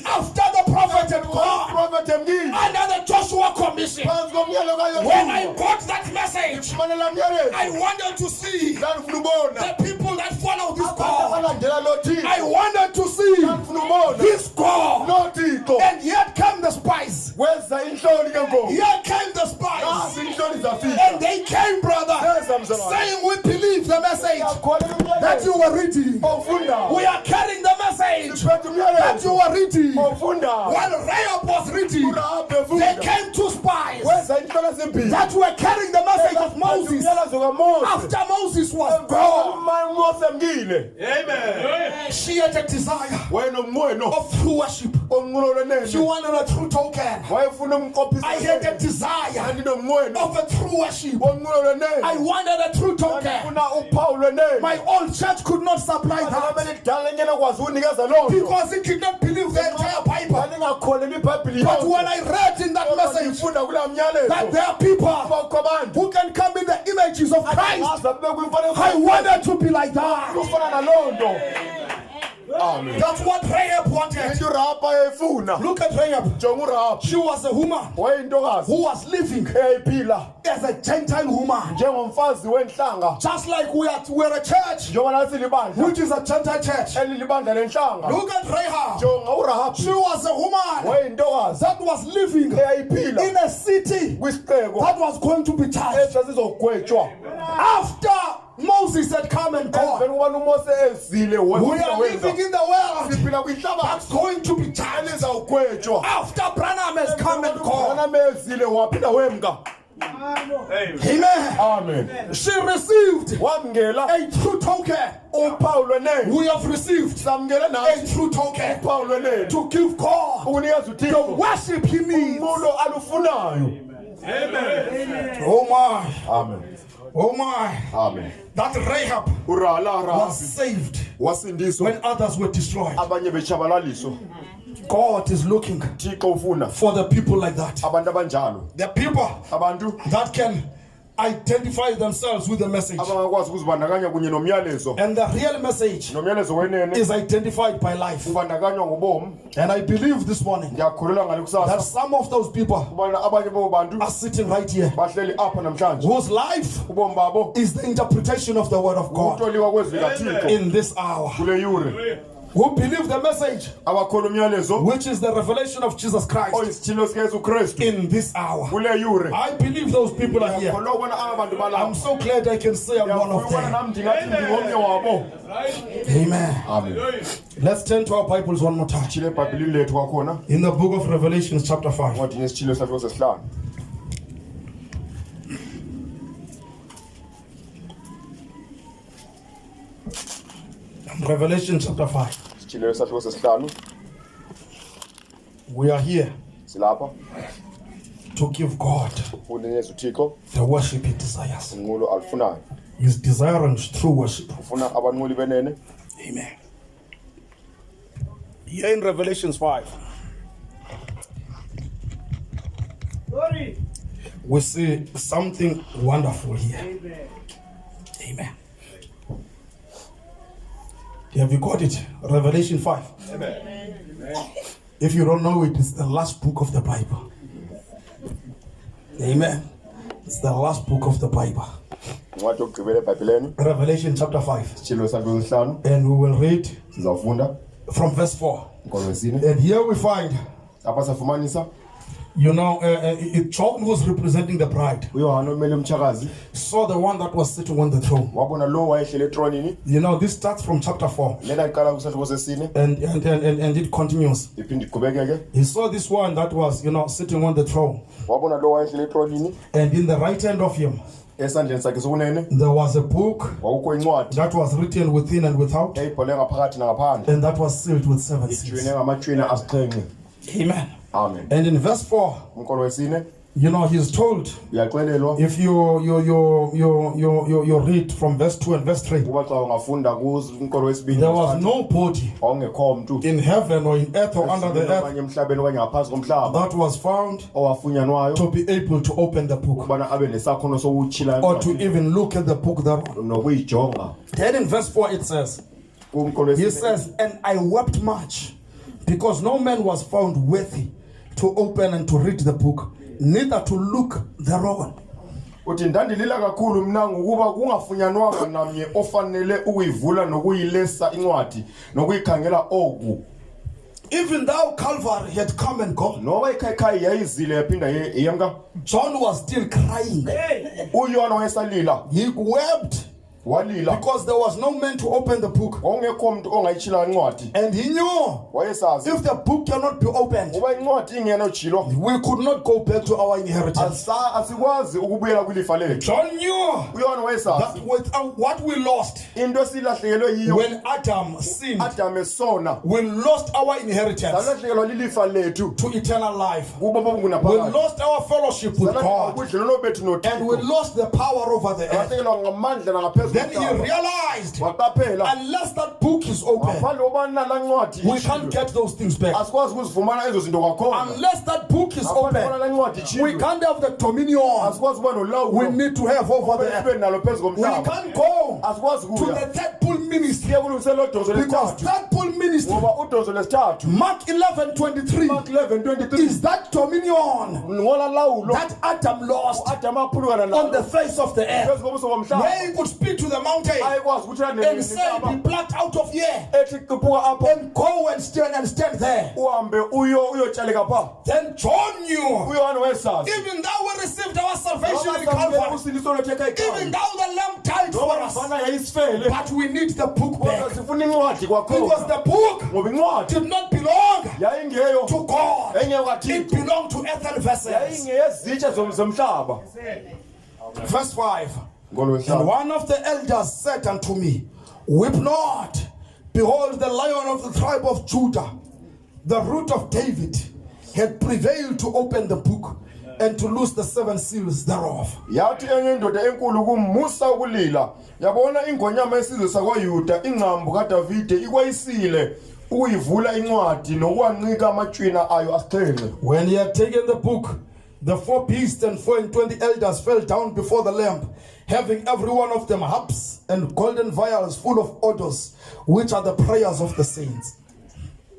after the prophet had gone, under the Joshua Commission. When I got that message, I wanted to see the people that follow this God. I wanted to see this God. And yet came the the spies. wenza inhloli ke Nkosi. Here came the spies. Nasi inhloli zafika. And they came, brother, saying, we believe the message that you were reading. Ofunda. We are carrying the message Siphethe that you umyalezo. were reading. Ofunda. While Rahab was reading, Urahabe they efunda. came two spies Wenza inhloli ezimbili. that were carrying the message of Moses Umyalezo kaMose. after Moses was gone. Mose emngile. She had a desire Wena umnqweno. of true worship. Omnqweno She lenene. wanted a true token. Wayefuna umqophisa. I had a desire Andinomnqweno. of a true worship. Omnqweno lenene. I wanted a true token. Ngifuna uphawu lwenene. My old church could not supply that Abelidala ngeke kwazi unikeza lo nto. because it did not believe the entire Bible. Ngakholelwa iBhayibheli But yonke. when I read in that message Ngifunda kula myalezo. that there are people Bakho abantu. who can come in the images of Christ, Ngaza bebekwe imfanelo. I wanted to be like that. Kufana nalo nto. Amen. That's what Rahab wanted. Into Rahab ayefuna. Look at Rahab. Jonga uRahab. She was a woman Wayintokazi. who was living Eyayiphila as a Gentile woman. njengomfazi wenhlanga. Just like we're a church, Njengoba nathi libandla. which is a Gentile church. Elilibandla lenhlanga. Look at Rahab. Jonga uRahab. She was a woman Wayintokazi. that was living Eyayiphila in a city kwisixeko. that was going to be charged. Esasizogwetshwa. After Moses had come and gone, Emveni kubana uMose ezile we are living in the world siphila kwihlabathi. that's going to be charged. Elizawugwetshwa. After Branham has come and gone. Bona mezile waphinda wemka. Amen. Amen. She received Wamngela a true token. uphawu lwenene. We have received Samngela a nathi true token uphawu lwenene. to give God Ukunikeza the uThixo worship he needs. umuntu alufunayo. Oh my, Amen. oh my. Amen. That Rahab Urala was saved wasindiswa when others were destroyed. abanye bechabalaliswa. God is looking Thixo ufuna for the people like that. abantu abanjalo. The people Abantu that can identify themselves with the message. abangakwazi ukuzibandakanya kunye nomyalezo. And the real message Nomyalezo wenene is identified by life. ubandakanywa ngobomi. And I believe this morning Ngiyakholelwa ngale that kusasa some of those people ubana abanye bo bantu are sitting right here bahleli apha namhlanje. whose life Ubomi babo is the interpretation of the word of God utoliwa kwezwi kaThixo in this hour. kule yure. Who believe the message, Abakholwa umyalezo which is the revelation of Jesus Christ oyisithilo sikaYesu Kristu in this hour. kule yure. I believe those people are here. Ngiyakholwa ukubona aba bantu I'm balapha. so glad I can say I'm one of Ngiyakholwa them. nami ndingathi ndingomnye wabo. Amen. Amen. Let's turn to our Bibles one more time. Chile eBhayibhelini lethu kwakhona In the book of Revelation, chapter 5. ngothi nesithilo sakho sesihlanu. Revelation, chapter 5. Isithilo sakho sesihlanu We are here silapha to give God ukunikeza uThixo the worship he desires. inqulo alifunayo. He's desiring true worship. Ufuna abanquli benene. Amen. Here in Revelation 5, we see something wonderful here. Amen. Have you got it? Revelation 5. Amen. If you don't know it, it's the last book of the Bible. Amen. It's the last book of the Bible. Incwadi yokugqibela eBhayibhelini Revelation chapter 5. isithilo sakho sesihlanu And we will read sizawufunda from verse 4. inkolo yesine. And here we find, Apha safumanisa John was representing the bride. uYohana omele umtshakazi Saw the one that was sitting on the throne. wabona lo wayehlele etronini. This starts from chapter 4. Lena iqala kusahluko sesine And it continues. iphinde iqhubekeke. He saw this one that was, sitting on the throne. Wabona lo wayehlele etronini And in the right hand of him, esandleni sakhe sokunene there was a book kwakukho incwadi that was written within and without. eyibhale ngaphakathi nangaphandle And that was sealed with 7 ijwine seals. ngamatshwina asixhenxe. Amen. Amen. And in verse 4, Inkolo yesine he's told, uyaxelelwa if you read from verse 2 and verse 3, kuba xa ungafunda kuzo inkolo yesibini there was no body awungekho mntu in heaven or in earth or under the earth okanye emhlabeni okanye ngaphansi komhlaba that was found owafunyanwayo to be able to open the book ukubana abe nesakhono sokutshila or to even look at the book that nokuyijonga. then in verse 4 it says, Kunkolo he yesine says, and I wept much because no man was found worthy to open and to read the book, neither to look thereon. uthi ndandilila kakhulu mna ngokuba kungafunyanwanga namnye ofanele ukuyivula nokuyilesa incwadi nokuyikhangela oku. even though Calvary had come and gone, noba ikhaya yayizile yaphinda yemka, John was still crying. uYohana wayesalila, He wept walila because there was no man to open the book. ongekho umuntu ongayitshila incwadi. And he knew Wayesazi if the book cannot be opened, uba incwadi ingenojilo, we could not go back to our inheritance. asikwazi ukubuyela kwilifa lethu. John knew uYohana wayesazi that without what we lost into esilahlekelwe yiyo when Adam sinned, Adam esona, we lost our inheritance salahlekelwa lilifa lethu to eternal life. kubo We bobunaphakade, lost our fellowship with God, ubudlelwano bethu and we noThixo, lost the power over the earth. salahlekelwa ngamandla nangaphezulu Then he komhlaba. realized, Waqaphela unless that book is open, ngaphandle kokuba nala ncwadi we can't get those things back. asikwazi ukuzifumana ezo zinto kwakhona. Unless that book is Ngaphandle kokuba open, nala ncwadi we itshilwe, can't have the dominion asikwazi ukuba we nolawulo need to have over the sibe earth. nalo phezu We komhlaba. can't go Asikwazi to kuya the third pull ministry, siye kulungisela udonso because lesithathu, third pull ministry, ngoba udonso lesithathu Mark 11:23, Mark 11:23 is that dominion ngola lawulo that Adam lost Adam aphulukana on the nalo face of the earth, phezu kobuso bomhlaba, where he could speak to the mountain ayekwazi ukuthi and say, be anele plucked out of here ethi qiphuka apho and go and stand there. uhambe uyotshaleka pha. Then John knew, uYohana wayesazi even though we received our salvation in ngoba Calvary, usindiso lwethu ekhaya, even though the lamb died for ngoba us, ngafana yayisifele, but we need the book kodwa back, sifuna incwadi kwakhona, because the book ngoba incwadi did not belong yayingeyo to God. It engekathixo, belonged to earthen vessels. yayingeyezitsha zomhlaba. Verse 5. And ngolwesihlanu, one of the elders said unto me, weep not. Behold, the Lion of the tribe of Judah, the root of David, had prevailed to open the book and to loose the 7 seals thereof. yathi enye indoda enkulu kumusa ukulila, yabona ingonyama yesizwe sakwaYuda, ingcambu kaDavide ikwayisile ukuyivula incwadi nokuwancika amatshina ayo asixhenxe. When he had taken the book, the 4 beasts and 24 elders fell down before the Lamb, having every one of them harps and golden vials full of odors, which are the prayers of the saints.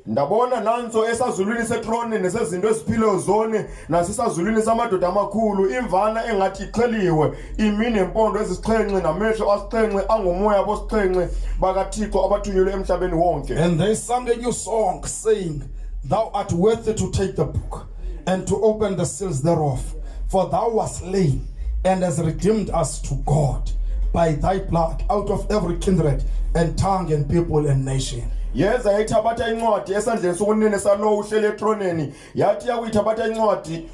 Ndabona nanso esazulwini setrone nesezinto eziphileyo zone nasesazulwini samadoda amakhulu, imvana engathi iqheliwe, imi nempondo ezisixhenxe namehlo asixhenxe angomoya bosixhenxe bakaThixo abathunyelwe emhlabeni wonke. And they sang a new song, saying, Thou art worthy to take the book and to open the seals thereof, for thou wast slain and hast redeemed us to God by thy blood out of every kindred and tongue and people and nation. Yeza yayithabatha incwadi esandleni sokunene salowo uhlele etroneni, yathi yakuyithabatha incwadi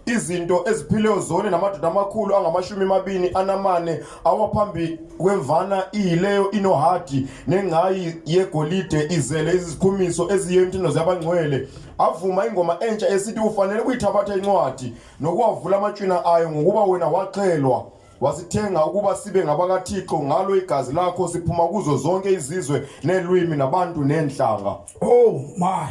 izinto eziphileyo zone namadoda amakhulu angama-24 awaphambi kwemvana iyileyo inohadi nengcayi yegolide izele izikhumiso eziyemthino zabangcwele. Avuma ingoma entsha esithi ufanele ukuyithabatha incwadi nokuwavula amatshina ayo, ngokuba wena waqhelwa wasithenga ukuba sibe ngabakaThixo, ngalo igazi lakho siphuma kuzo zonke izizwe nelwimi nabantu nenhlanga. Oh my.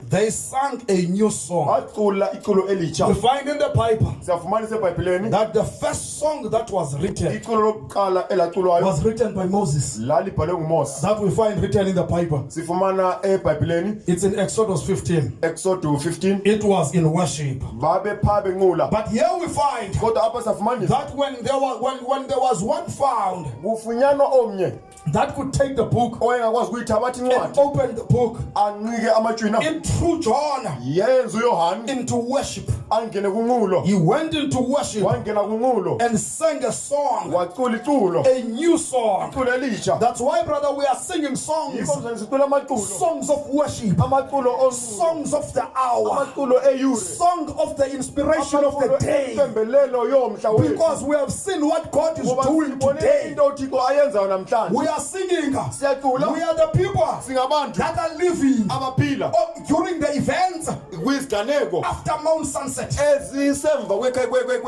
They sang a new song. Bacula iculo elitsha. We find in the Bible Siyafumanisa eBhayibhelini that the first song that was written iculo lokuqala elaculwayo was written by Moses. lalibhalwe nguMose. That we find written in the Bible. Sifumana eBhayibhelini It's in Exodus 15. Exodus 15. It was in worship. Babe pha benqula. But here we find Kodwa apha safumanisa that when there was one found kufunyanwa omnye that could take the book oyengakwazi ukuyithabatha and incwadi open the book, ancike amatshina, it threw John yenza uYohane into worship. angene kunqulo. He went into worship Wangena kunqulo and sang a song, wacula iculo, a new song. iculo elitsha. That's why, brother, we are singing songs, Yikho manje sicula amaculo, songs of worship, amaculo onqulo, songs of the hour, amaculo eyure, song of the inspiration of the day, impembelelo yomhla wethu. because we have seen what God is Ngoba doing sibone today. into uThixo ayenzayo namhlanje. We are singing. Siyacula, We are the people singabantu that are living abaphila during the events kwiziganeko after Mount Sunset. ezisemva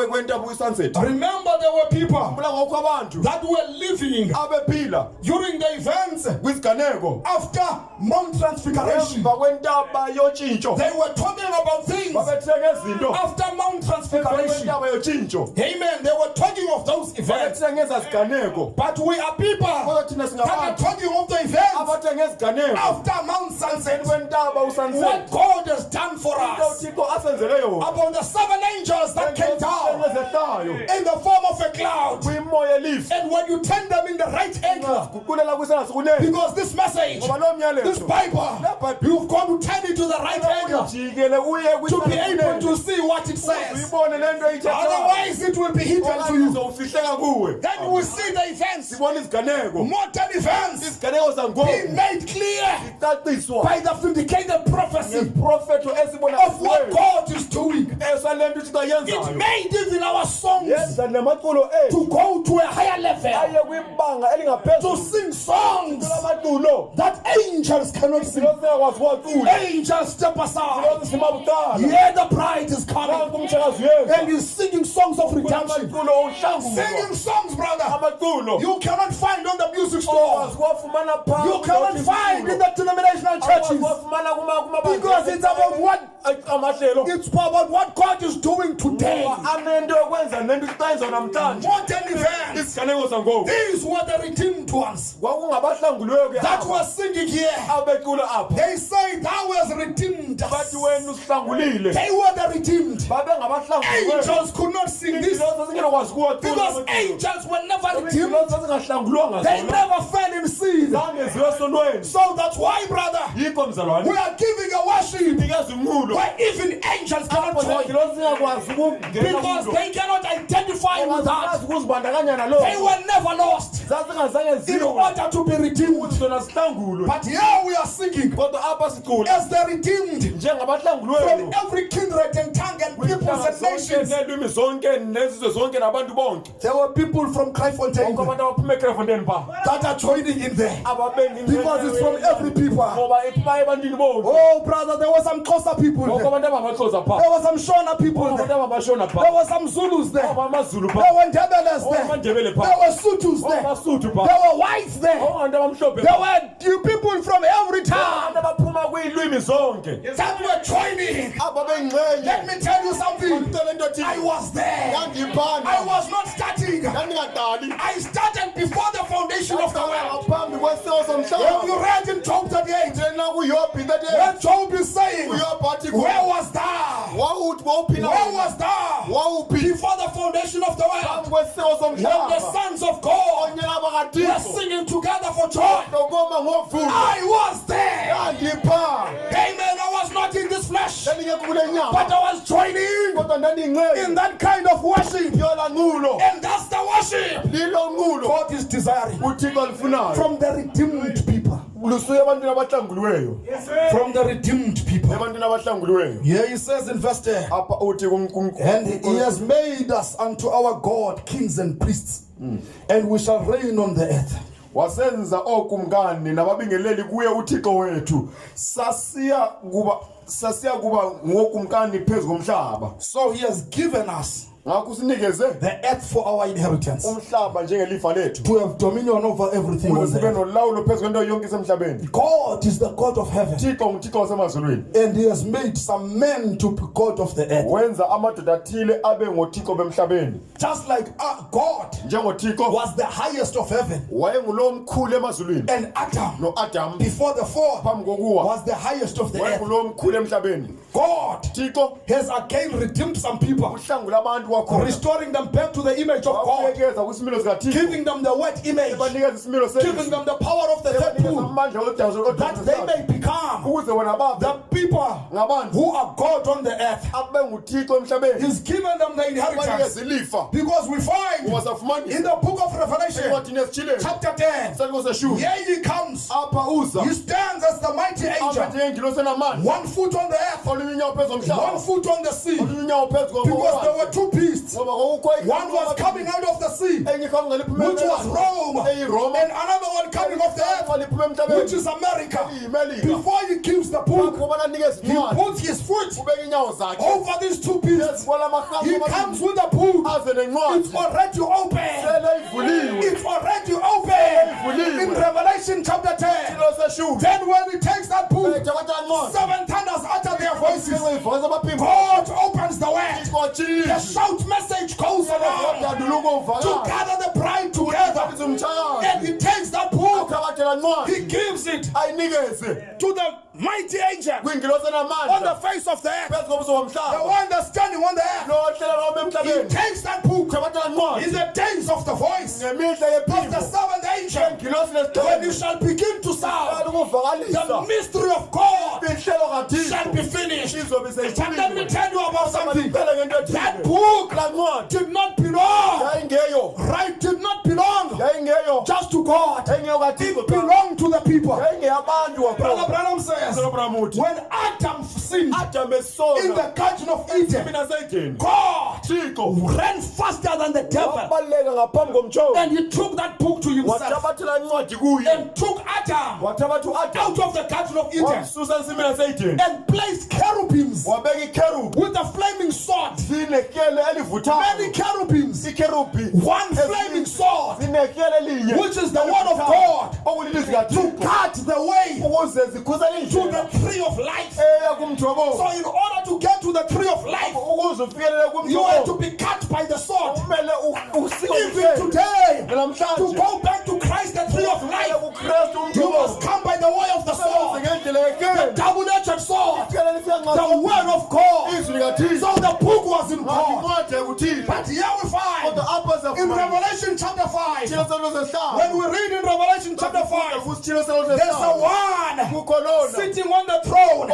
kwentaba isunset. Remember, there were people Ngakho abantu that were living abephila during the events kwiziganeko after Mount Transfiguration. emva kwentaba yotshintsho. They were talking about things Babethenga izinto after Mount Transfiguration. kwentaba yotshintsho. Amen. They were talking of those events. Babethenga ezaziganeko. But we are people Kodwa thina that are singabantu talking of the events abathenga eziganeko after Mount Sunset. kwentaba usunset. what God has done for us, about the 7 angels that came down in the form of a cloud, and when you turn them in the right angle, because this message, this Bible, you've got to turn it to the right angle to be able to see what it says. Otherwise it will be hidden to you. Then you will see the events, modern events, being made clear by the vindicated prophecy of what God is doing. It made even our songs to go to a higher level, to sing songs that angels cannot sing. Angels step aside. Here the bride is coming, and he's singing songs of redemption. Singing songs, brother, you cannot find on the music store. You cannot find in the denominational churches, because it's about what God is doing today. Modern events. These were the redeemed ones that were singing here. They say thou was redeemed us. They were the redeemed. Angels could not sing this because angels were never redeemed. They never fell in sin. So that's why, brother, we are giving a worship where even angels cannot join, because they cannot identify with us. They were never lost in order to be redeemed. But here we are singing as the redeemed from every kindred and tongue and peoples and nations. There were people from Gqontshi that are joining in there, because it's from every people. Oh, brother, there were some Xhosa people there. There were some Shona people there. There were some Zulus there. There were Ndebeles there. There were Sutus there. There were whites there. There were people from every town that were joining. Let me tell you something. I was there. I was not starting. I started before the foundation of the world. When you read in Job 38, when Job is saying, where was thou? Where was thou before the foundation of the world? When the sons of God were singing together for joy, I was there. Amen. I was not in this flesh, but I was joining in that kind of worship. And that's the worship God is desiring from the redeemed people. From the redeemed people. Here he says in verse 10, and he has made us unto our God kings and priests, and we shall reign on the earth. Wasenza okumngani nababingeleli kuye uThixo wethu sasiya kuba ngokumkani phezu komhlaba. So he has given us the earth for our inheritance, to have dominion over everything on the earth. God is the God of heaven, and he has made some men to be God of the earth. Just like God was the highest of heaven, and Adam before the fall was the highest of the earth. God has again redeemed some people, restoring them back to the image of God, giving them the word image, giving them the power of the third pool, that they may become the people who are God on the earth. He's given them the inheritance, because we find in the book of Revelation chapter 10, here he comes, he stands as the mighty angel, 1 foot on the earth, 1 foot on the sea, because there were two beasts. One was coming out of the sea, which was Rome, and another one coming off the earth, which is America. Before he gives the book, he puts his foot over these two beasts. He comes with the book. It's already open. It's already open. In Revelation chapter 10, then when he takes that book, 7 thunders utter their voices. God opens sends the word. The shout message goes around to gather the bride together. And he takes that book, he gives it to the mighty angel on the face of the earth, the one that's standing on the earth. He takes that book in the days of the voice of the seventh angel, when you shall begin to sound, the mystery of God shall be finished. And let me tell you about something. That book did not belong, right? Did not belong just to God. It belonged to the people. Brother Branham says, when Adam sinned in the Garden of Eden, God ran faster than the devil, and he took that book to himself and took Adam out of the Garden of Eden and placed cherubims with a flaming sword. Many cherubims, one flaming sword, which is the word of God, to cut the way to the tree of life. So in order to get to the tree of life, you have to be cut by the sword. Even today, to go back to Christ, the tree of life, you must come by the way of the sword, the double-edged sword, the word of God. So the book was in God. But here we find in Revelation chapter 5, when we read in Revelation chapter 5, there's a one sitting on the throne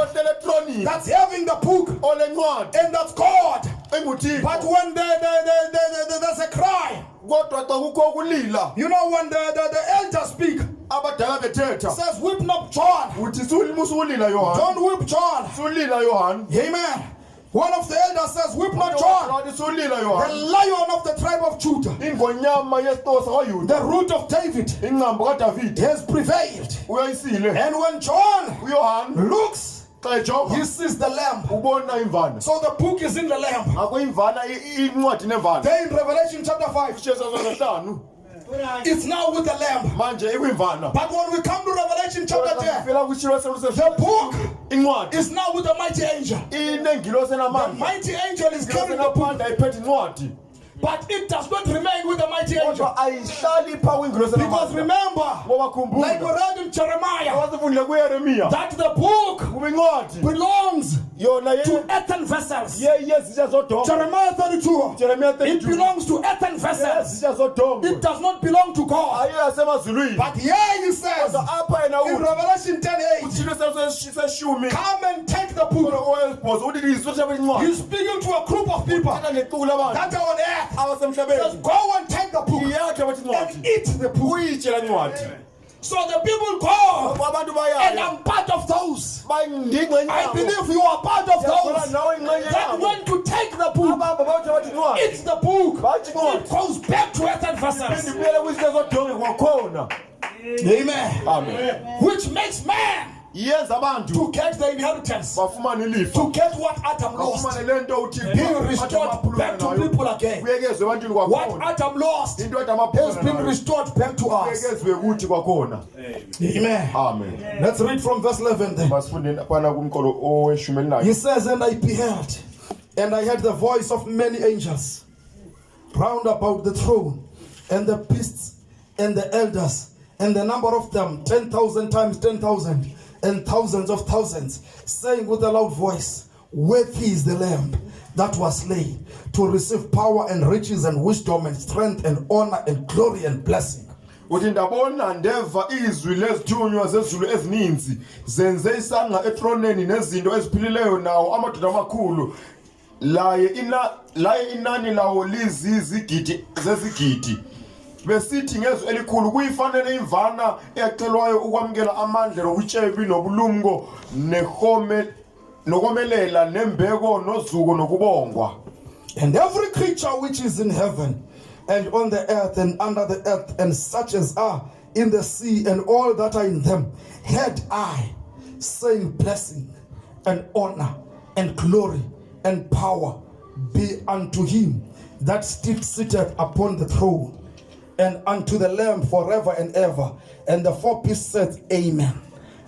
that's having the book, and that's God. But when there's a cry, you know, when the elders speak, says, whip not John. Don't whip John. Amen. One of the elders says, whip not John, the lion of the tribe of Judah, the root of David, has prevailed. And when John looks, he sees the lamb. So the book is in the lamb. There in Revelation chapter 5, it's now with the lamb. But when we come to Revelation chapter 10, the book is now with the mighty angel. The mighty angel is carrying the book. But it does not remain with the mighty angel. Because remember, like we read in Jeremiah, that the book belongs to earthen vessels. Jeremiah 32, it belongs to earthen vessels. It does not belong to God. But here he says, in Revelation 10:8, come and take the book. He's speaking to a group of people that are on earth. Says, go and take the book and eat the book. So the people go, and I'm part of those. I believe you are part of those that went to take the book. It's the book. It goes back to earthen vessels. Amen. Which makes man to get the inheritance, to get what Adam lost, being restored back to people again. What Adam lost has been restored back to us. Amen. Let's read from verse 11 then. He says, and I beheld, and I heard the voice of many angels round about the throne, and the beasts, and the elders, and the number of them 10,000 times 10,000, and thousands of thousands, saying with a loud voice, worthy is the Lamb that was slain to receive power and riches and wisdom and strength and honor and glory and blessing. Uthi ndabona ndeva izwi lezithunywa zezulu ezininzi zenze isanga etroneni nezinto eziphilileyo nawo amadoda amakhulu laye inani lawo lizizigidi zezigidi besithi ngezwi elikhulu kuyifanele imvana eyacelwayo ukwamkela amandla nobutshebe nobulumko nokomelela nembeko nozuko nokubongwa. And every creature which is in heaven and on the earth and under the earth and such as are in the sea and all that are in them heard I saying, blessing and honor and glory and power be unto him that seated upon the throne and unto the Lamb forever and ever. And the four beasts said, Amen.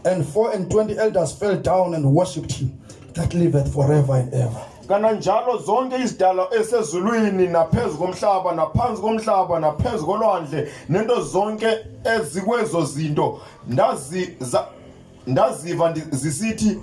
And 24 elders fell down and worshipped him that liveth forever and ever. kananjalo zonke izidalwa esezulwini naphezu komhlaba naphansi komhlaba naphezu kolwandle nento zonke ezikwezo zinto ndaziva zisithi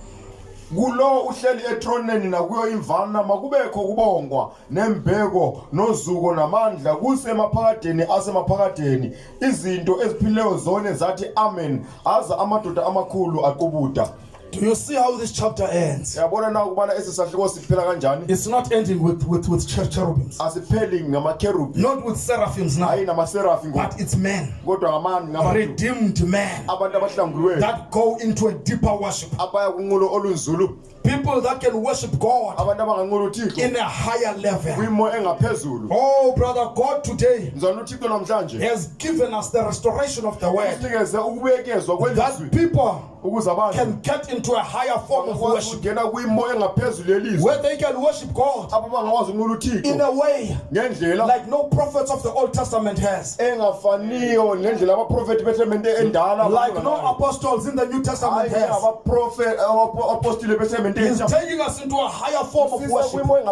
kulo uhleli etroneni nakuyo imvana makubekho kubongwa nembeko nozuko namandla kusemaphakadeni asemaphakadeni izinto eziphileyo zone zathi amen aza amadoda amakhulu aqubuda. Do you see how this chapter ends? Yabona na ukubana esisahloko siphela kanjani? It's not ending with cherubims. Asipheli ngamakerubi. Not with seraphims now. Hayi namaserafi but it's men. Kodwa ngabantu redeemed men. Abantu abahlangulwe. That go into a deeper worship. Abaya kunqulo olunzulu. People that can worship God abantu abanganqula uThixo in a higher level. Kwimo engaphezulu. Oh brother, God today ngizana uThixo namhlanje has given us the restoration of the word. Usinikeze ukubuyekezwa kwelizwi. That people ukuze abantu can get into a higher form of worship. Ngena kwimo engaphezulu yelizwi. Where they can worship God abangakwazi ukunqula uThixo in a way ngendlela like no prophets of the Old Testament has. Engafaniyo ngendlela abaprofeti beTestamente endala. Like no apostles in the New Testament has. Apostles beTestamente. He's taking us into a higher form of worship. When we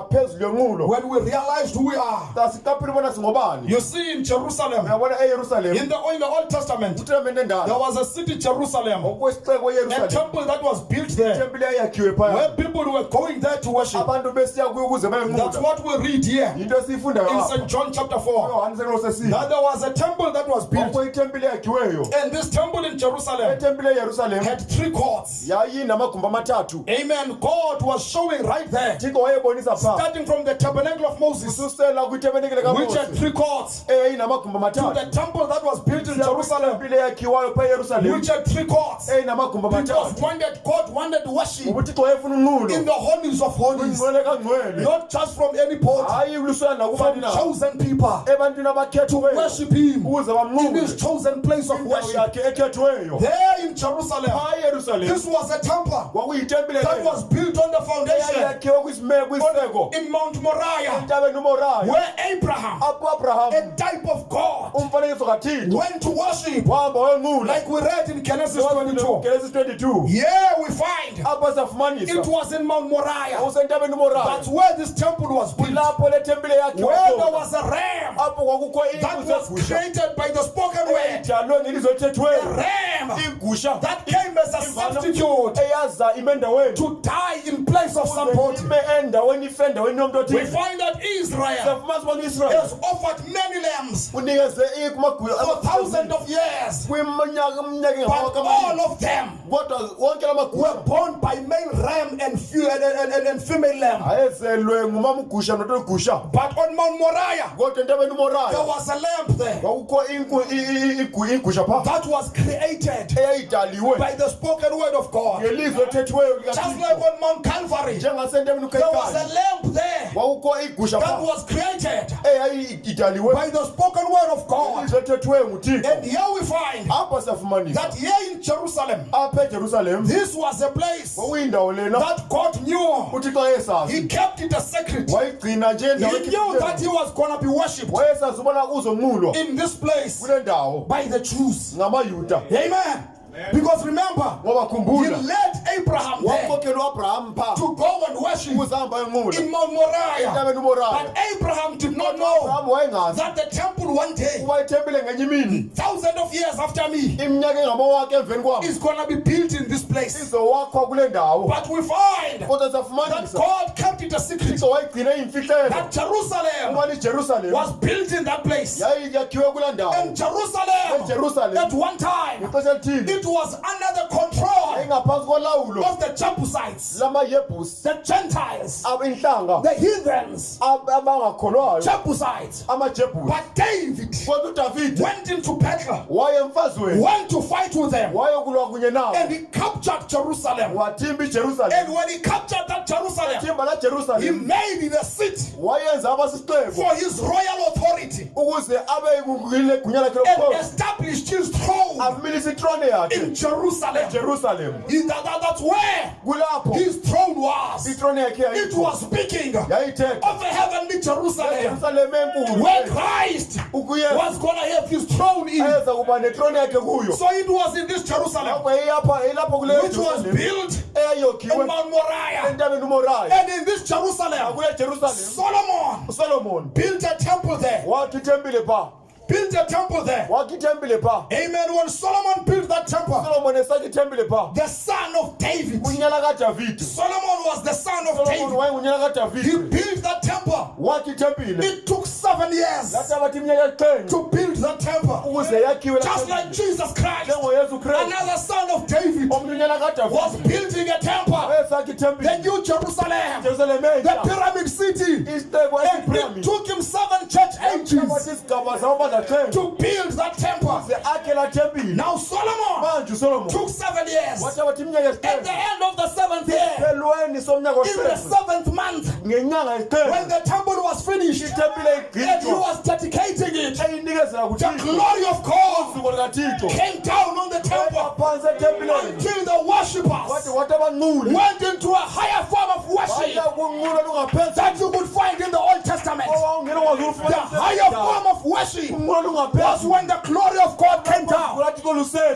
realized who we are. You see in Jerusalem, in the Old Testament, there was a city, Jerusalem, a temple that was built there, where people were going there to worship. That's what we read here in St. John chapter 4. That there was a temple that was built, and this temple in Jerusalem had 3 courts. Amen. God was showing right there, starting from the tabernacle of Moses, which had 3 courts, to the temple that was built in Jerusalem, which had 3 courts, because God wanted worship in the holies of holies, not just from any port, from chosen people to worship Him in His chosen place of worship. There in Jerusalem, this was a temple that was built on the foundation in Mount Moriah, where Abraham, a type of God, went to worship, like we read in Genesis 22. Yeah, we find it was in Mount Moriah. That's where this temple was built, where there was a ram that was created by the spoken word, a ram that came as a substitute to die in place of somebody. We find that Israel has offered many lambs for thousands of years, but all of them were born by male ram and female lamb. But on Mount Moriah, there was a lamb there that was created by the spoken word of God. Just like on Mount Calvary, there was a lamb there that was created by the spoken word of God. And here we find that here in Jerusalem, this was a place that God knew. He kept it a secret. He knew that He was going to be worshipped in this place by the Jews. Amen. Because remember, He led Abraham there to go and worship in Mount Moriah. But Abraham did not know that the temple one day, thousands of years after me, is going to be built in this place. But we find that God kept it a secret, that Jerusalem was built in that place. And Jerusalem, at one time, it was under the control of the Jebusites, the Gentiles, the heathens, Jebusites. But David went into battle, went to fight with them, and he captured Jerusalem. And when he captured that Jerusalem, he made it a seat for his royal authority and established his throne in Jerusalem. That's where his throne was. was. It was speaking of a heavenly Jerusalem where Christ was going to have his throne in. So it was in this Jerusalem which was built in Mount Moriah. And in this Jerusalem, Solomon built a temple there. Built a temple there. Amen. When Solomon built that temple, the son of David. Solomon was the son of David. He built that temple. It took 7 years to build that temple. Just like Jesus Christ, another son of David, was building a temple. The New Jerusalem, the pyramid city. It took him 7 church ages to build that temple. Now Solomon took 7 years. At the end of the 7th year, in the 7th month, when the temple was finished and he was dedicating it, the glory of God came down on the temple until the worshippers went into a higher form of worship that you could find in the Old Testament. The higher form of worship was when the glory of God came down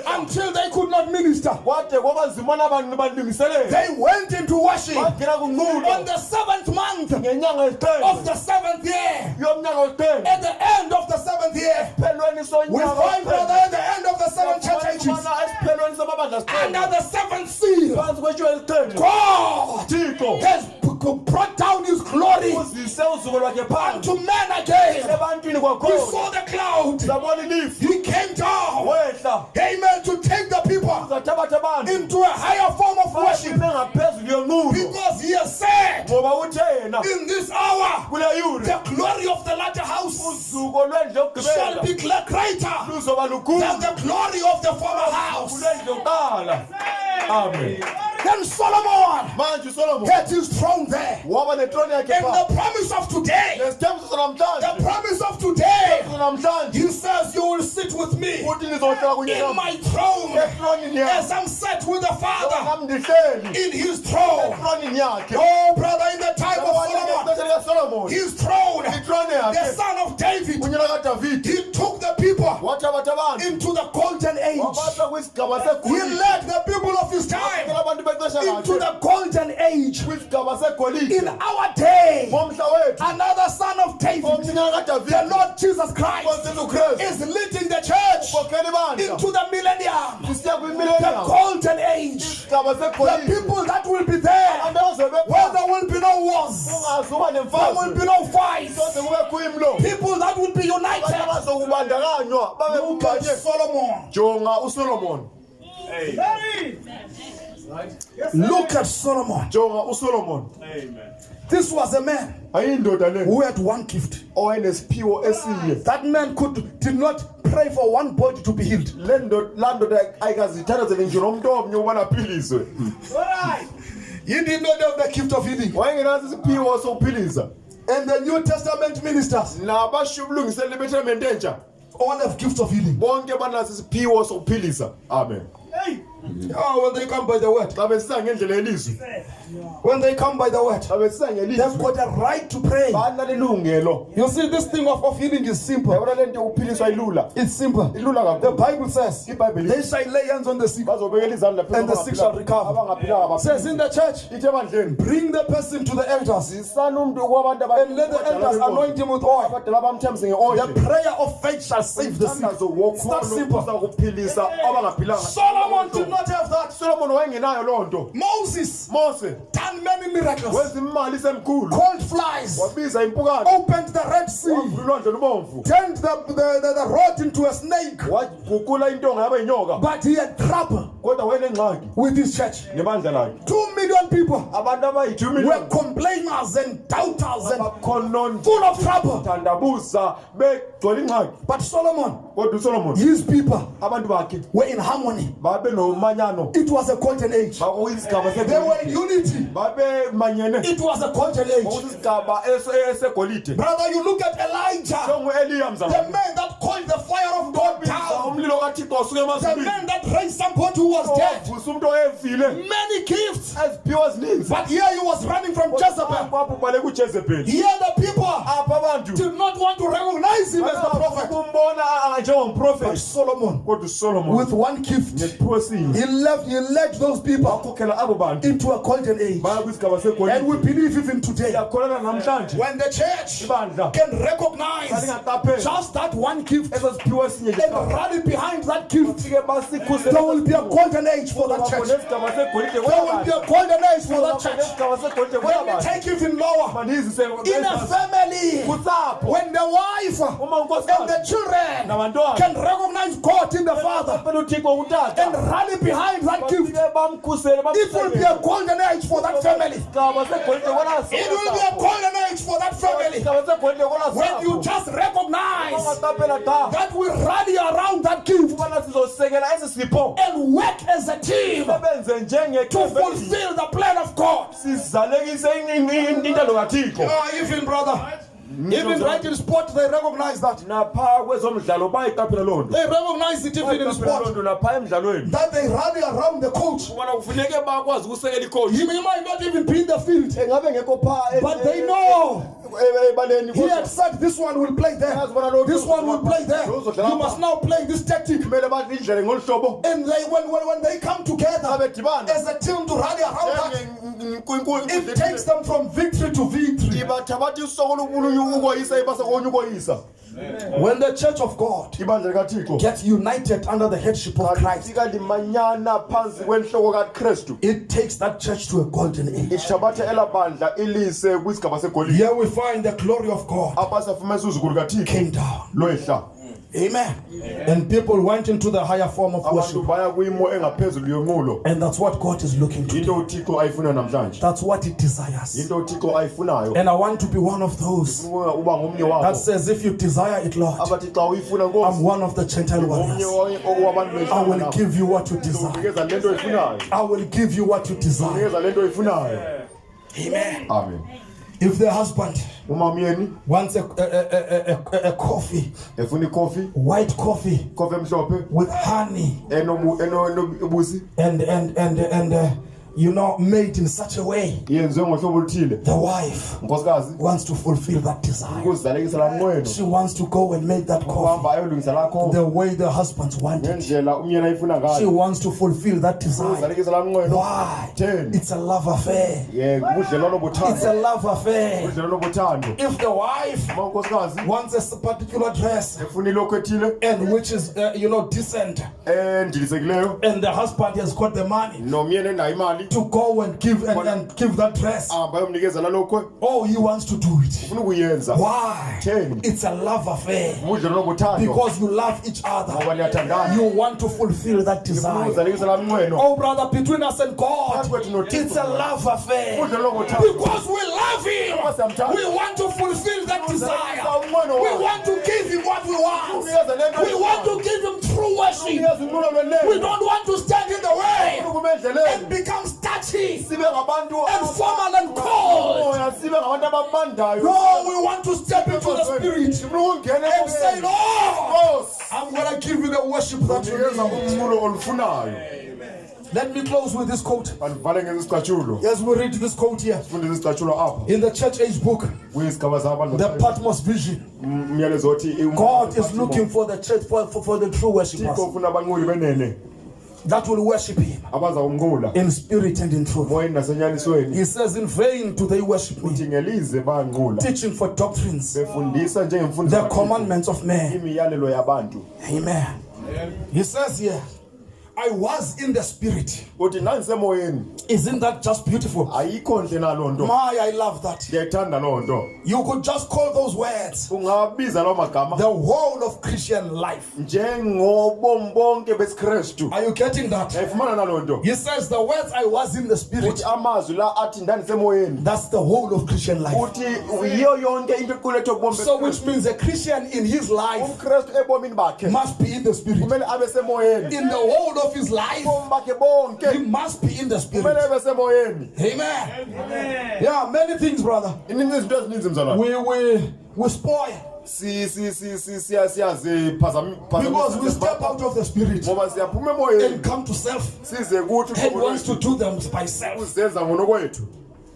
until they could not minister. They went into worship on the 7th month of the 7th year. At the end of the 7th year, we find brother at the end of the 7 church ages, under the 7th seal, God has brought down his glory unto men again. We saw the cloud. He came down. Amen. To take the people into a higher form of worship. Because he has said in this hour the glory of the latter house shall be greater than the glory of the former house. Amen. Then Solomon had his throne there. And the promise of today, he says, you will sit with me in my throne as I'm set with the Father in his throne. Oh, brother, in the time of Solomon, his throne, the son of David, he took the people into the golden age. He led the people of his time into the golden age. In our day, another son of David, the Lord Jesus Christ, is leading the church into the millennium, the golden age. The people that will be there, where there will be no wars, there will be no fights, people that will be united. Look at Solomon. Look at Solomon. Amen. This was a man who had one gift. That man did not pray for one body to be healed. He did not have the gift of healing. And the New Testament ministers all have gifts of healing. Amen. Oh, when they come by the word. When they come by the word, they've got a right to pray. You see, this thing of healing is simple. It's simple. The Bible says, they shall lay hands on the sick and the sick shall recover. It says in the church, bring the person to the elders and let the elders anoint him with oil. The prayer of faith shall save the sick. It's that simple. Solomon did not have that. Moses done many miracles. Called flies. Opened the Red Sea. Turned the road into a snake. But he had trouble with his church. 2 million people were complaining blasphemers and doubters and full of trouble. But Solomon, his people were in harmony. It was a golden age. They were in unity. It was a golden age. Brother, you look at Elijah, the man that called the fire of God down, the man that raised somebody who was dead. Many gifts. But here he was running from Jezebel. Here the people did not want to recognize him as the prophet. But Solomon, with one gift, he led those people into a golden age. And we believe even today, when the church can recognize just that one gift and rally behind that gift, there will be a golden age for that church. There will be a golden age for that church. When we take even lower, in a family, when the wife and the children can recognize God in the Father and rally behind that gift, it will be a golden age for that family. It will be a golden age for that family. When you just recognize that we rally around that gift and work as a team to fulfill the plan of God. Even brother, even right in sport, they recognize that. They recognize it even in sport. That they rally around the coach. He might not even be in the field, but they know. He had said this one will play there. This one will play there. You must now play this tactic. And they, when they come together as a team to rally around that, it takes them from victory to victory. When the church of God gets united under the headship of Christ, it takes that church to a golden age. Here we find the glory of God came down. Amen. And people went into the higher form of worship. And that's what God is looking to. That's what He desires. And I want to be one of those that says, if you desire it, Lord, I'm one of the Gentile warriors. I will give you what you desire. I will give you what you desire. Amen. If the husband wants a coffee, white coffee with honey and you know, made in such a way, the wife wants to fulfill that desire. She wants to go and make that coffee the way the husband wanted. She wants to fulfill that desire. Why? It's a love affair. It's a love affair. If the wife wants a particular dress and which is decent, and the husband has got the money to go and give that dress, oh, he wants to do it. Why? It's a love affair. Because you love each other. You want to fulfill that desire. Oh, brother, between us and God, it's a love affair. Because we love Him, we want to fulfill that desire. We want to give Him what we want. We want to give Him true worship. We don't want to stand in the way and become touchy and formal and cold. No, we want to step into the Spirit and say, Lord, I'm going to give you the worship that you need. Let me close with this quote. Yes, we read this quote here in the church age book, the Patmos vision. God is looking for the church for the true worshipers that will worship Him in spirit and in truth. He says, in vain do they worship me, teaching for doctrines the commandments of men. Amen. He says here, I was in the spirit. uthi ndandisemoyeni. Isn't that just beautiful? Ayikho nje naloo nto. My, I love that. Ndiyayithanda loo nto. You could just call those words Ungabiza loo magama. the whole of Christian life. Njengobomi bonke besiKristu. Are you getting that? Ayifumana naloo nto. He says the words I was in the spirit. Uthi amazwi la athi ndandisemoyeni. That's the whole of Christian life. Uthi yiyo yonke into equlethwe kubomi So which means a Christian in his life umKristu ebomini bakhe must be in the spirit. kumele abe semoyeni. In the whole of his life, Ubomi bakhe bonke he must be in the spirit. kumele abe semoyeni. Amen. Yeah, many things, brother. Ininzi izinto ezininzi mzalwane. We spoil because we step out of the spirit ngoba siyaphuma emoyeni and come to self size kuthi and wants to do them by self. uzenza ngonokwethu.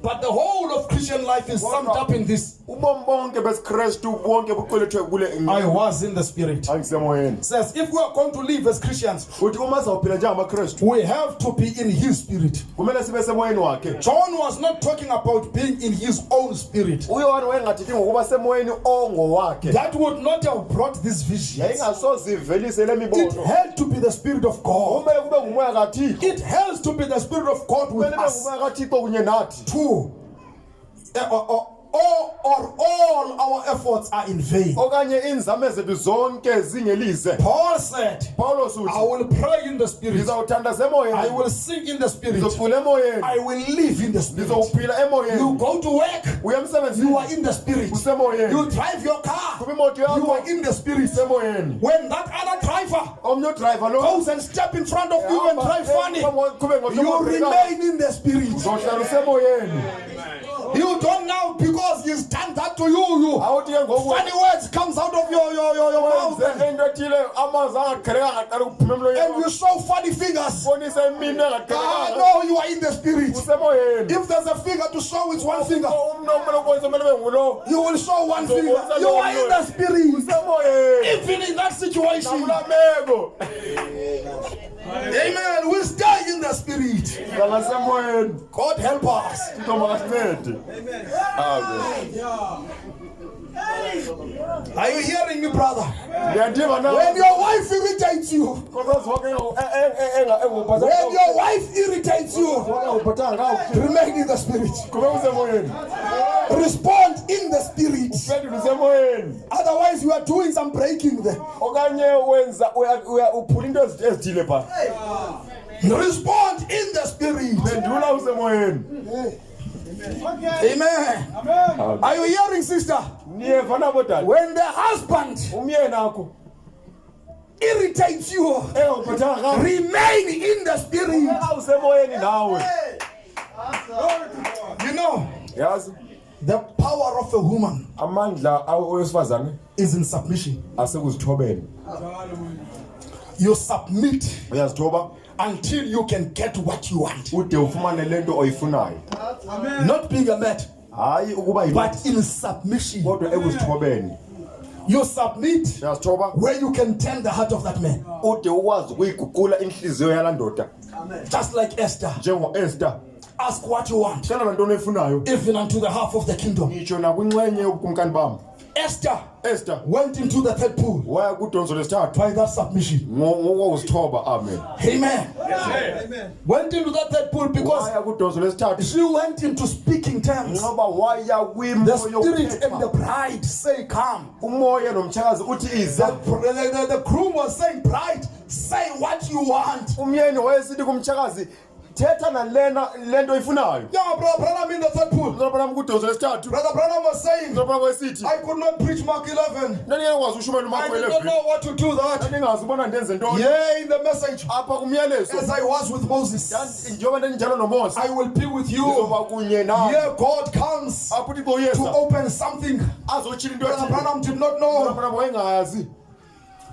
But the whole of Christian life is summed up in this. Ubomi bonke besiKristu bonke buqulethwe kule I was in the spirit. angisemoyeni. Says if we are going to live as Christians, Uthi uma sawuphila njengamaKristu we have to be in his spirit. kumele sibe semoyeni wakhe. John was not talking about being in his own spirit. uyohane wayengathethi ngokuba semoyeni ongowakhe. That would not have brought this vision. yayingasoze ivelise le It mibono. had to be the spirit of God. kumele kube ngumoya kaThixo. It has to be the spirit of God with kumele kube us. ngumoya kaThixo kunye nathi. Two. Or all our efforts are in vain. okanye inzame zethu zonke zingelize. Paul said, Paulos I uthi will pray in the spirit. ngizawuthandaza I emoyeni. will sing in the spirit. ngizocula emoyeni. I will live in the spirit. ngizowuphila emoyeni. You go to work, uya you emsebenzini are in the spirit. usemoyeni. You drive your car, kuba imoto you yakho are in the spirit. usemoyeni. When that other driver omnye udriver lo goes and step in front of you and drive funny, kube you remain in the spirit. uzohlala usemoyeni. You don't know because he's done that to you. awuthi ke ngoku Funny words comes out of your mouth wenze into ethile amazwi angaqheleka aqala ukuphuma and emlonyeni. you show funny fingers. bonise iminwe engaqhelekanga. No, you are in the spirit. usemoyeni. If there's a finger to show, it's one finger. umntu omele ubonise kumele ube ngulo. You will show one finger. You are in the spirit. usemoyeni. Even in that situation. nakula meko. Amen. We stay in the spirit. ngalasemoyeni. God help us. Thixo makasincede. Amen. Are you hearing me, brother? ndiyandiva na. When your wife irritates you, when your wife irritates you, remain in the spirit. Respond in the spirit. Otherwise, you are doing some breaking there. Respond in the spirit. Amen. Are you hearing, sister? When the husband irritates you, remain in the spirit. You know, Yes. the power of a woman amandla owesifazane is in submission. asekuzithobeni. You submit uyazithoba until you can get what you want. ude ufumane lento oyifunayo. Not being a man, hayi ukuba but in submission. kodwa ekuzithobeni. You submit uyazithoba where you can turn the heart of that man. ude ukwazi ukuyiguqula inhliziyo yala ndoda. Just like Esther. njengo-Esther. Ask what you want, cela nantoni oyifunayo even unto the half of the kingdom. ngitsho nakwinxenye yobukumkani bam. Esther Esther went into the third pool waya kudonso lesithathu by that submission. ngokuzithoba. Amen. Amen. Went into that third pool because waya kudonso lesithathu she went into speaking terms. ngoba waya The spirit and the bride say, come. umoya nomtshakazi uthi ize. The groom was saying, bride, say what you want. umyeni wayesithi kumtshakazi thetha nalena lento oyifunayo. Yeah, brother Branham in the third pool. Branham kudonso lesithathu. Brother Branham was saying, Branham kwesithi I could not preach Mark 11. ndandingekwazi ushumayela I uMarko did not 11. know what to do that. ndandingazi ubona ndenze ntoni. Yeah, in the message, apha kumyalezo as I was with Moses, njengoba ndandinjalo nomose I will be with you. ndizoba kunye nawe. Yeah, God comes apho uThixo to uyeza open something. azotshila into Brother ethile. Branham did not know. Branham wayengayazi.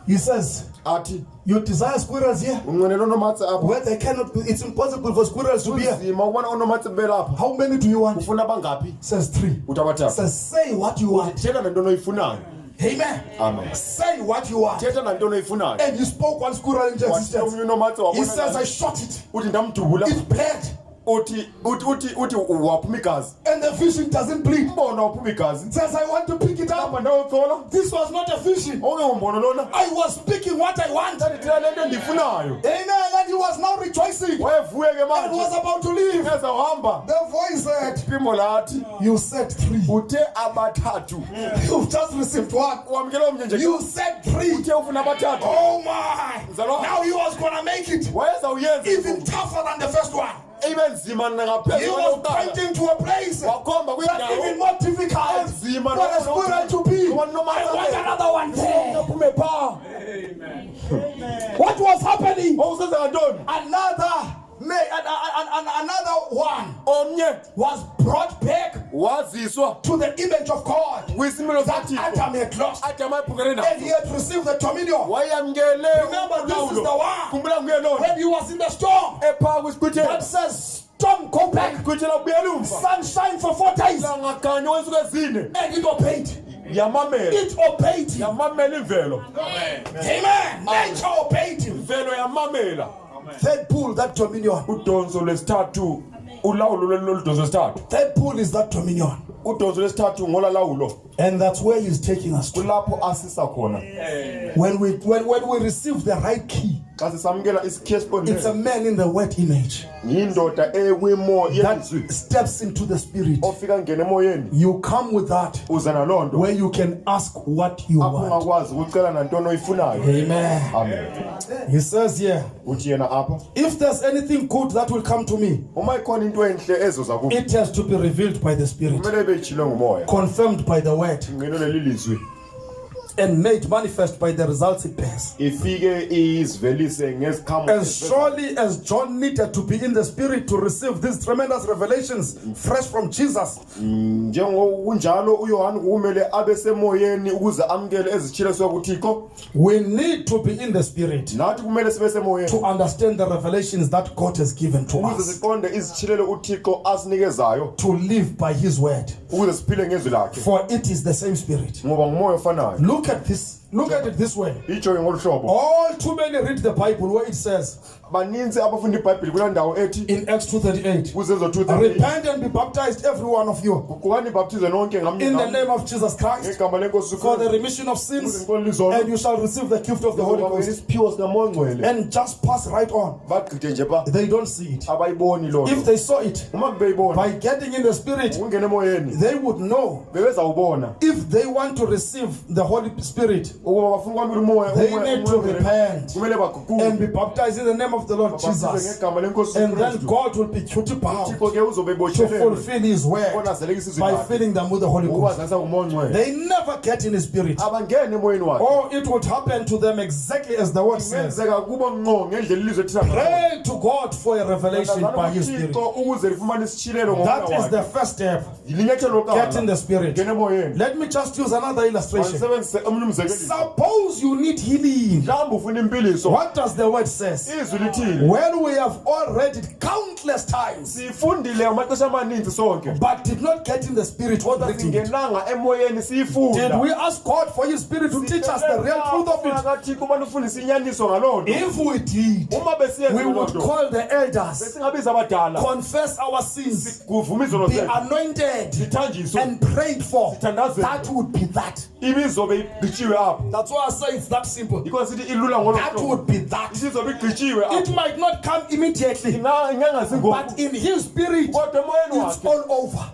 He says, athi you desire squirrels here? unqwenela onomatse apho. Where they cannot be, it's impossible for squirrels to be here. kunzima ukubona onomatse belapha. How many do you want? ufuna bangaphi? Says 3. uthi abathathu. Says, say what you want. thetha nantoni oyifunayo. Amen. Amen. Say what you want. thetha nantoni oyifunayo. And he spoke one squirrel into wathi existence. omnye unomatse He says, I wabona shot it. uthi ndamdubula. It bled. And the fishing doesn't bleed. It says, I want to pick it up. This was not a fishing. I was picking what I want. Amen. And he was now rejoicing. And was about to leave. The voice said, you said 3. You've just received 1. You said 3. Oh my. Now he was going to make it even tougher than the first one. He was pointing to a place that's even more difficult for a squirrel to be. I want another one there. Amen. What was happening? Another one was brought back to the image of God that Adam had lost, and he had received the dominion. Remember, this is the one when he was in the storm that says, storm, go back, sunshine for 4 days, and it obeyed. It obeyed him. Amen. Nature obeyed him. Third pull, that dominion. Third pull is that dominion. And that's where he's taking us to. When we receive the right key, it's a man in the word image that steps into the spirit. You come with that where you can ask what you want. Amen. He says here, if there's anything good that will come to me, it has to be revealed by the spirit, confirmed by the word, and made manifest by the results it bears. As surely as John needed to be in the spirit to receive these tremendous revelations fresh from Jesus, we need to be in the spirit to understand the revelations that God has given to us, to live by his word, for it is the same spirit. Look at this. Look at it this way. All too many read the Bible where it says in Acts 2:38, repent and be baptized every one of you in the name of Jesus Christ for the remission of sins, and you shall receive the gift of the Holy Ghost. And just pass right on. They don't see it. If they saw it, by getting in the spirit, they would know. If they want to receive the Holy Spirit, they need to repent and be baptized in the name of the Lord Jesus, and then God will be duty bound to fulfill his word by filling them with the Holy Ghost. They never get in the spirit. Oh, it would happen to them exactly as the word says. Pray to God for a revelation by his spirit. That is the first step. Get in the spirit. Let me just use another illustration. Suppose you need healing. What does the word say? Well, we have all read it countless times, but did not get in the spirit. Did we ask God for his spirit to teach us the real truth of it? If we did, we would call the elders, confess our sins, be anointed and prayed for. That would be that. That's why I say it's that simple. That would be that. It might not come immediately, but in his spirit, it's all over.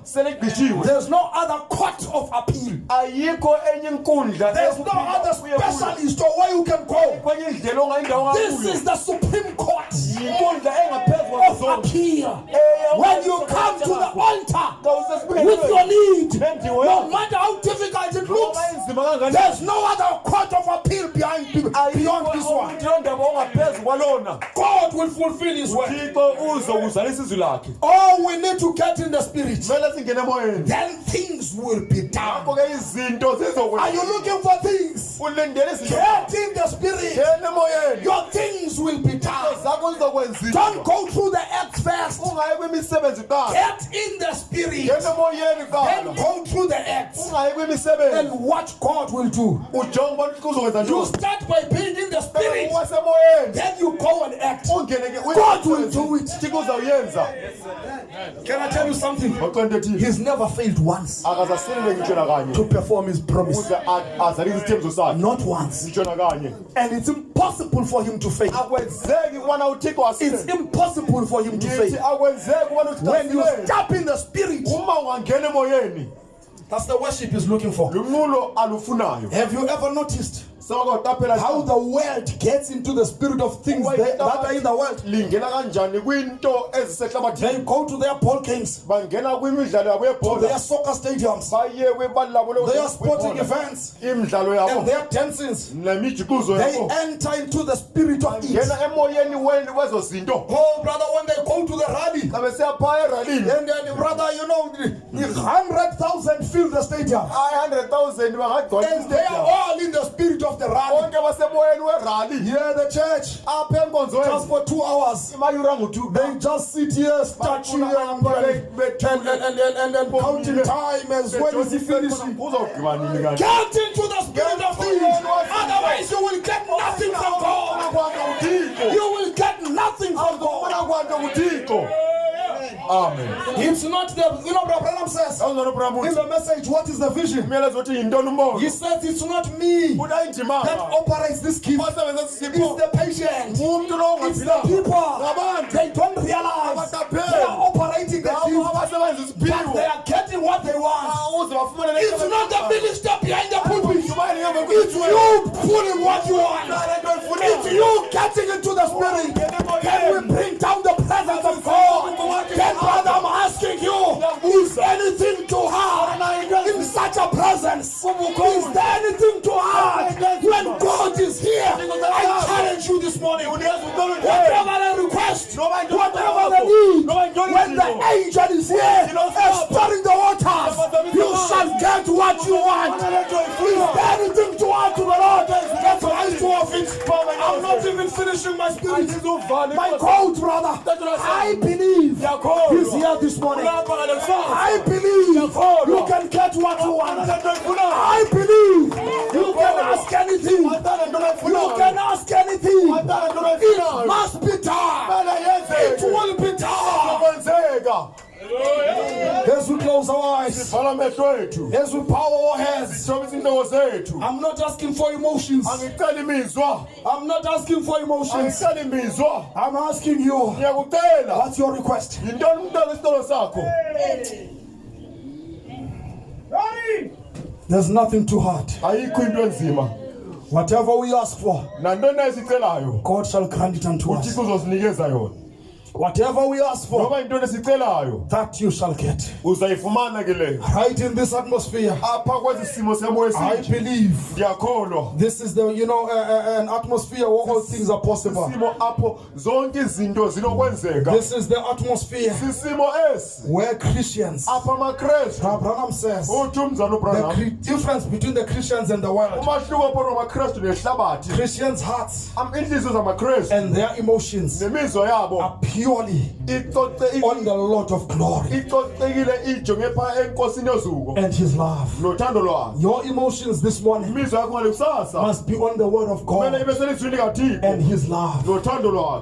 There's no other court of appeal. There's no other specialist or where you can go. This is the Supreme Court of appeal. When you come to the altar with your need, no matter how difficult it looks, there's no other court of appeal beyond this one. God will fulfill his word. Oh, we need to get in the spirit. Then things will be done. Are you looking for things? Get in the spirit. Your things will be done. Don't go through the acts first. Get in the spirit. Then go through the acts and watch God will do. You start by being in the spirit. Then you go and act. God will do it. Can I tell you something? He's never failed once to perform his promise. Not once. And it's impossible for him to fail. It's impossible for him to fail. When you step in the spirit, that's the worship he's looking for. Have you ever noticed how the world gets into the spirit of things that are in the world? They go to their ball games, to their soccer stadiums, their sporting events, and their dances. They enter into the spirit of it. Oh, brother, when they go to the rally, and then, brother, 100,000 fill the stadium. And they are all in the spirit of the rally. Here the church, just for 2 hours, they just sit here, touching and counting time as well as he finishing. Get into the spirit of things. Otherwise you will get nothing from God. You will get nothing from God. Amen. It's not the, Brother Branham says in the message, what is the vision? He says it's not me that operates this gift. It's the patient. It's the people. They don't realize they are operating the gift, but they are getting what they want. It's not the minister behind the pulpit. It's you pulling what you want. It's you getting into the spirit. Can we bring down the presence of God? Brother, I'm asking you, is anything too hard in such a presence? Is there anything too hard when God is here? I challenge you this morning. Whatever the request, whatever the need, when the angel is here stirring the waters, you shall get what you want. Is there anything too hard to the Lord? That's why I do of it. I'm not even finishing my spirit. My God, brother, I believe He's here this morning. I believe you can get what you want. I believe you can ask anything. You can ask anything. It must be done. It will be done. As we close our eyes, as we power our hands, I'm not asking for emotions. I'm not asking for emotions. I'm asking you, what's your request? There's nothing too hard. Whatever we ask for, God shall grant it unto us. Whatever we ask for, that you shall get. Right in this atmosphere, I believe this is the an atmosphere where all things are possible. This is the atmosphere where Christians, Branham says, the difference between the Christians and the world. Christians' hearts and their emotions are purely on the Lord of glory and His love. Your emotions this morning must be on the Word of God and His love.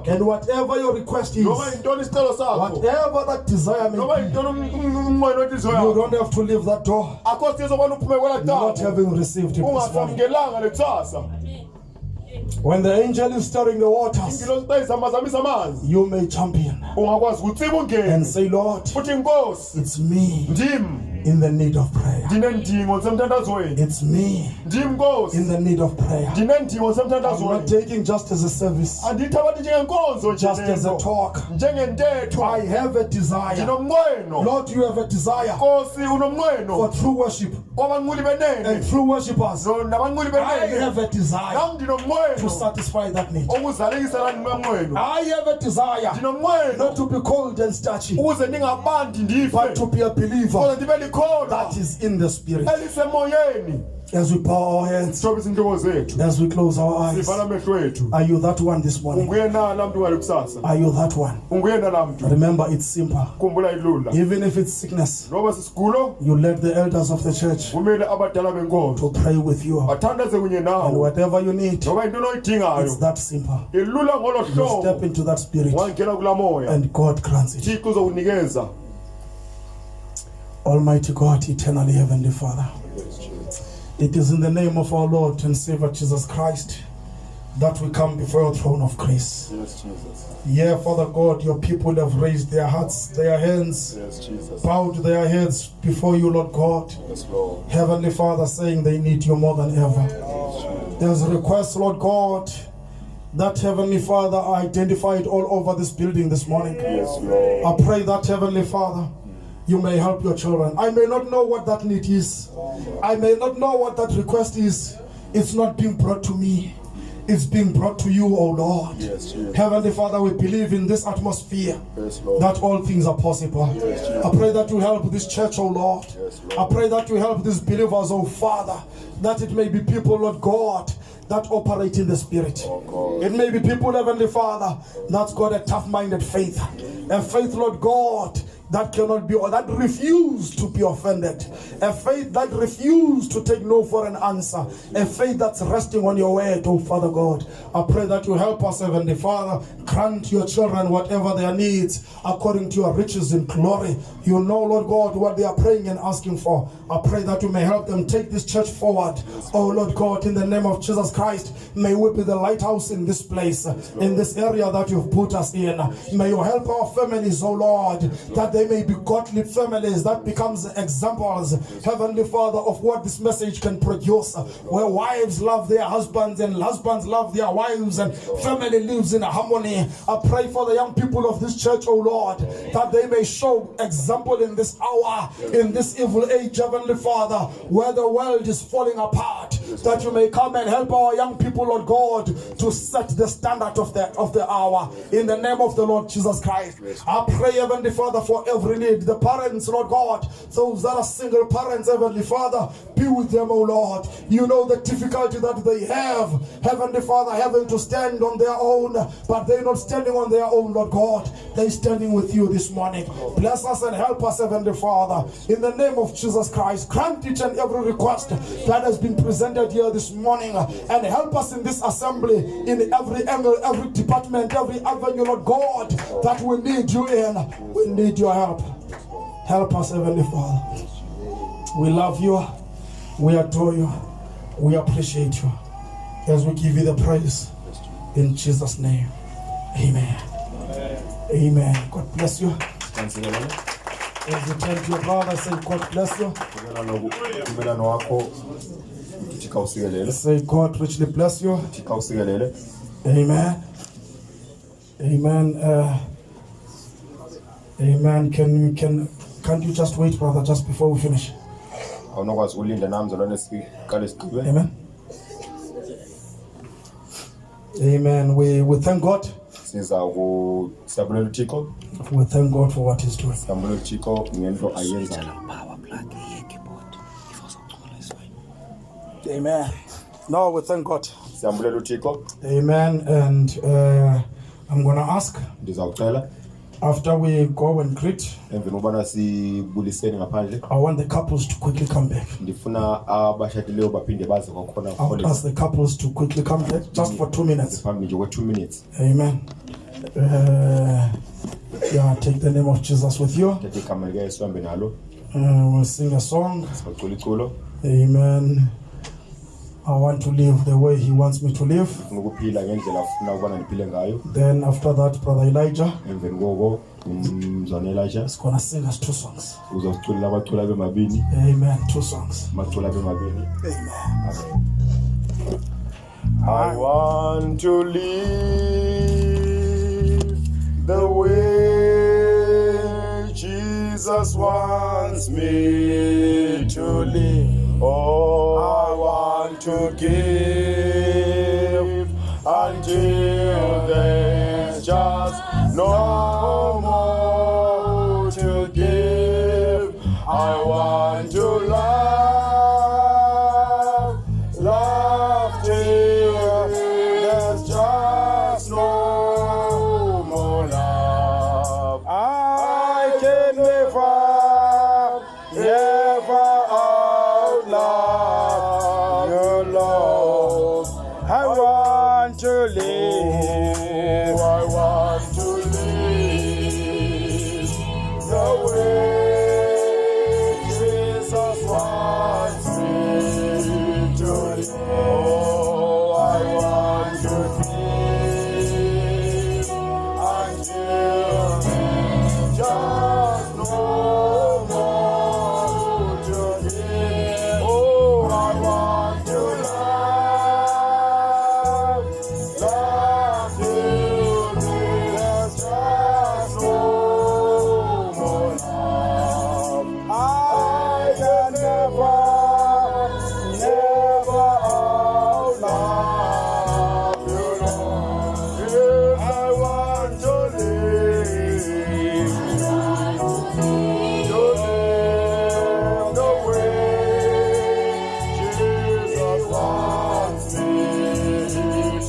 And whatever your request is, whatever that desire may be, you don't have to leave that door not having received it this morning. When the angel is stirring the waters, you may champion and say, Lord, it's me in the need of prayer. It's me in the need of prayer. I'm not taking just as a service, just as a talk. I have a desire. Lord, you have a desire for true worship and true worshippers. I have a desire to satisfy that need. I have a desire not to be cold and starchy, but to be a believer that is in the spirit. As we bow our heads, as we close our eyes, are you that one this morning? Are you that one? Remember, it's simple. Even if it's sickness, you let the elders of the church to pray with you. And whatever you need, it's that simple. You step into that spirit and God grants it. Almighty God, eternally Heavenly Father, it is in the name of our Lord and Savior Jesus Christ that we come before your throne of grace. Yes, Jesus. Yeah, Father God, your people have raised their hearts, their hands, yes, Jesus. Bowed their heads before you, Lord God. Yes, Lord. Heavenly Father, saying they need you more than ever. Yes, there's a request, Lord God, that Heavenly Father identified all over this building this morning. Yes, Lord. I pray that Heavenly Father, you may help your children. I may not know what that need is. I may not know what that request is. It's not being brought to me. It's being brought to you, O Lord. Yes, Heavenly Father, we believe in this atmosphere, yes, that all things are possible. Yes, I pray that you help this church, O Lord. Yes, I pray that you help these believers, O Father, that it may be people, Lord God, that operate in the Spirit. Oh, it may be people, Heavenly Father, that's got a tough-minded faith. A faith, Lord God, that cannot be, or that refuse to be offended. A faith that refuse to take no for an answer. A faith that's resting on your word, oh Father God. I pray that you help us, Heavenly Father. Grant your children whatever their needs according to your riches in glory. You know, Lord God, what they are praying and asking for. I pray that you may help them take this church forward. Oh Lord God, in the name of Jesus Christ, may we be the lighthouse in this place, in this area that you've put us in. May you help our families, oh Lord, that they may be godly families that becomes examples, Heavenly Father, of what this message can produce, where wives love their husbands and husbands love their wives and family lives in harmony. I pray for the young people of this church, oh Lord, that they may show example in this hour, in this evil age, Heavenly Father, where the world is falling apart, that you may come and help our young people, Lord God, to set the standard of the hour, in the name of the Lord Jesus Christ. I pray, Heavenly Father, for every need. The parents, Lord God, those that are single parents, Heavenly Father, be with them, oh Lord. You know the difficulty that they have, Heavenly Father, having to stand on their own, but they're not standing on their own, Lord God. They're standing with you this morning. Bless us and help us, Heavenly Father, in the name of Jesus Christ. Grant each and every request that has been presented here this morning, and help us in this assembly, in every angle, every department, every avenue, Lord God, that we need you in. We need your help. Help us, Heavenly Father. We love you. We adore you. We appreciate you. As we give you the praise. In Jesus' name. Amen. Amen. God bless you. As you turn to your brother, say, God bless you. Say, God richly bless you. Amen. Amen. Amen. Can you just wait, brother, just before we finish? Amen. Amen. We thank God. We thank God for what He's doing. Amen. No, we thank God. Amen. And I'm going to ask, after we go and greet, I want the couples to quickly come back. I would ask the couples to quickly come back, just for 2 minutes. Amen. Yeah, take the name of Jesus with you. We'll sing a song. Amen. I want to live the way He wants me to live. Then after that, Brother Elijah is going to sing us 2 songs. Amen. 2 songs. Amen. I want to live the way Jesus wants me to live. Oh, I want to give until there's just no more to give. I want to love never outlove your love. I want to live, I want to live the way Jesus wants me to live. Oh, I want to live until just no more to live. Oh, I want to love till there's just no more love. I can never outlove you, Lord. Yes, I want to live the way Jesus wants me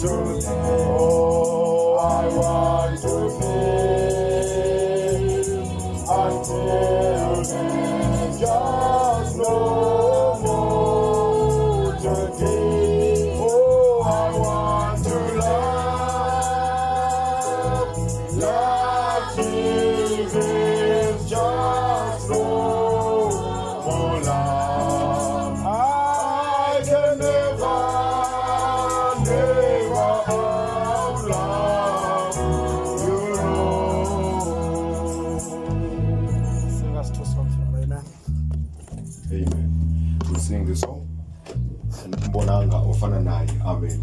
to live. Oh, I want to live until there's just no more to give. Oh, I want to love till there's just no more love. I can never outlove you, Lord. Sing us two songs, amen. Amen. We sing this song. And Mbonanga ofana naye. Amen.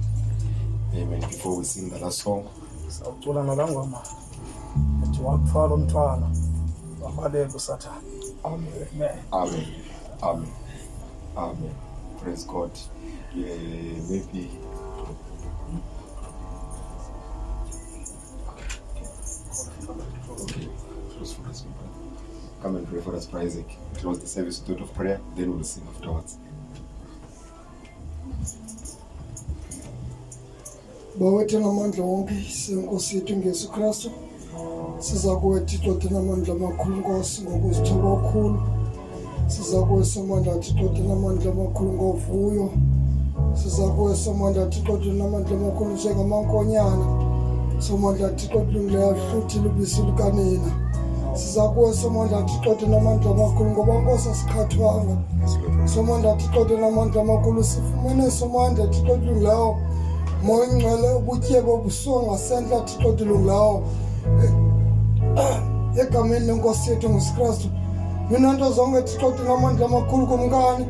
Amen. Before we sing the last song, Sawucula nolangoma. Ethi wakuthwala umthwalo. Wabaleka uSathane. Amen. Amen. Amen. Amen. Praise God. Yeah, maybe. Okay. Close for us, brother. Come and pray for us, Brother Isaac. Close the service with a word of prayer, then we'll sing afterwards. Bawethu namandla wonke senkosi yethu ngesu Kristu siza kuwe Thixo thina amandla amakhulu Nkosi ngokuzithoba kakhulu siza kuwe somandla Thixo thina amandla amakhulu ngovuyo siza kuwe somandla Thixo thina amandla amakhulu njengamankonyana somandla Thixo kulungileyo hluthi lubisi lukanina siza kuwe somandla Thixo thina amandla amakhulu ngoba Nkosi asikhathwanga somandla Thixo thina amandla amakhulu sifumene somandla Thixo kulungileyo moya ngcwele ubutyebe obusonga sentla Thixo kulungileyo egameni lenkosi yethu nguKristu mina nto zonke Thixo tinamandla amakhulu kumkani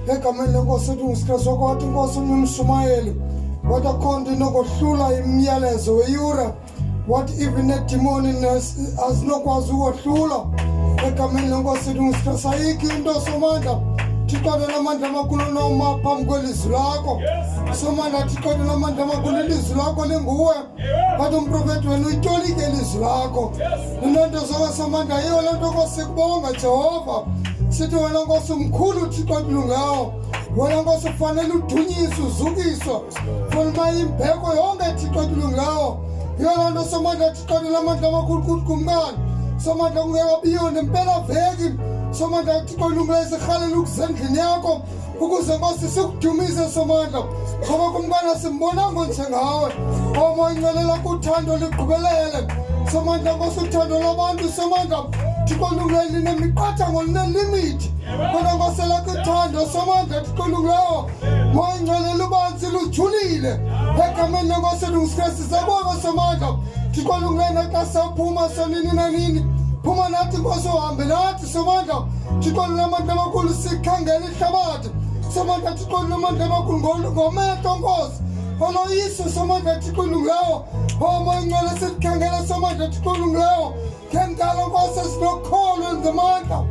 egameni lenkosi yethu nguKristu kwathi inkosi uMshumayeli wathi akhonto inokohlula imiyalezo weyura wathi even edemoni azinokwazi ukohlula egameni lenkosi yethu nguKristu ayikho into somandla Thixo tinamandla amakhulu noma phambi kwelizwi lakho somandla Thixo tinamandla amakhulu ilizwi lakho linguwe wathi umprofeti wena uyitolike ilizwi lakho nonto zonke somandla yiyo le nto Nkosi sikubonga Jehova sithi wena Nkosi mkhulu Thixo kulungayo wena Nkosi ufanele udunyiswe uzukiswe funa imbeko yonke Thixo kulungayo yiyo nto somandla Thixo tinamandla amakhulu kuthi kumkani somandla ungekabiyona impela veki somandla Thixo kulungayo sihalela ukuzendlini yakho ukuze Nkosi sikudumise somandla ngoba kumkani simbonanga njengawe omoya ngcelela kuthando ligqibelele somandla Nkosi uthando lwabantu somandla Thixo kulungayo linemiqathango linelimithi kodwa Nkosi lakho uthando somandla Thixo kulungayo moya ngcelela ubanzi lujulile egameni lenkosi yethu nguKristu sakubonga somandla Thixo kulungayo naxa saphuma sonini nanini phuma nathi Nkosi uhambe nathi somandla Thixo linamandla amakhulu sikhangela ihlabathi somandla Thixo linamandla amakhulu ngomehlo Nkosi oloyiso somandla Thixo kulungayo omoya ngcwele sikhangela somandla Thixo kulungayo kengalo Nkosi sinokholo nzimandla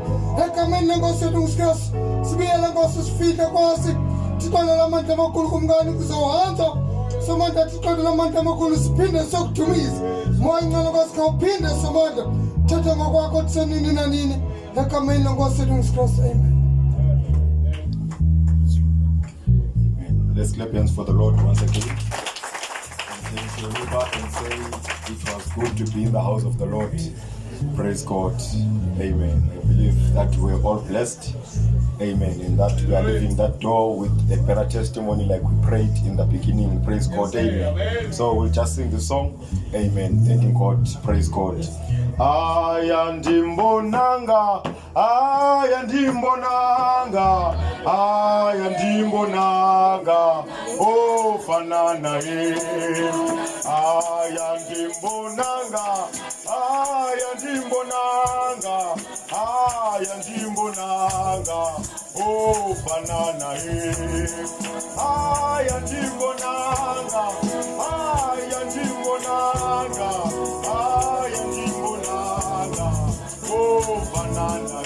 egameni lenkosi yethu nguKristu sibiyele Nkosi sifihle Nkosi Thixo linamandla amakhulu kumkani kuzohanjwa somandla Thixo linamandla amakhulu siphinde sokudumise moya ngcwele Nkosi khawuphinde somandla thetha ngokwakho tsenini nanini egameni lenkosi yethu nguKristu amen. Let's clap hands for the Lord once again. And thank you, Ruba, and say it was good to be in the house of the Lord. Praise God. Amen. I believe that we're all blessed. Amen. And that we are leaving that door with a better testimony like we prayed in the beginning. Praise God. Amen. So we'll just sing the song. Amen. Thanking God. Praise God. Ayandimbo nanga, oh fanana ayandimbo nanga, oh fanana ayandimbo nanga, oh banana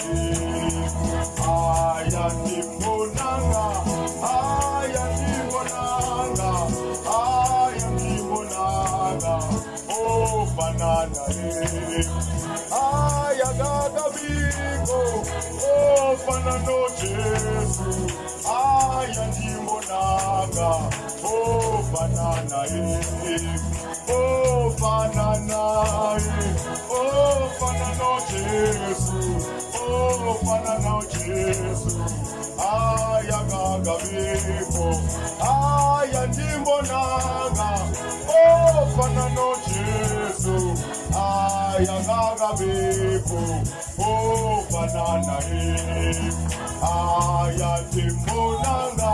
ayandibonanga, oh banana ayagagabiko, oh banano Jesu ayandibonanga, oh banana oh banana oh banano Jesu, oh banano Jesu ayagagabiko, ayandibonanga, oh banano Jesu ayagagabiko, oh banana ayandibonanga,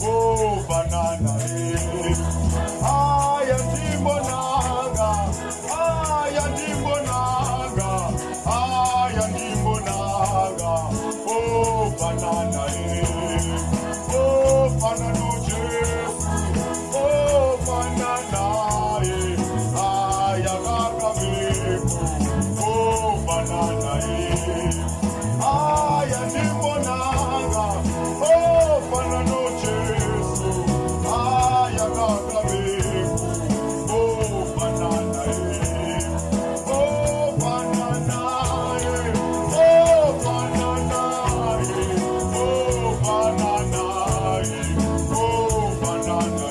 oh banana ayandibonanga, oh banana oh banano Jesu, oh banana ayagagabiko, oh banana ayandibonanga, oh banano Jesu ayagagabiko, oh banana oh banana oh banana oh banana oh banana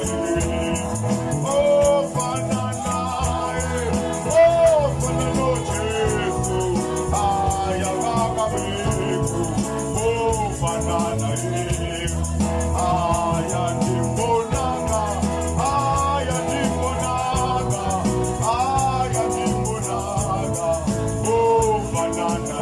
oh banana oh banano Jesu ayagagabiko, oh banana ayandibonanga, oh banana oh banana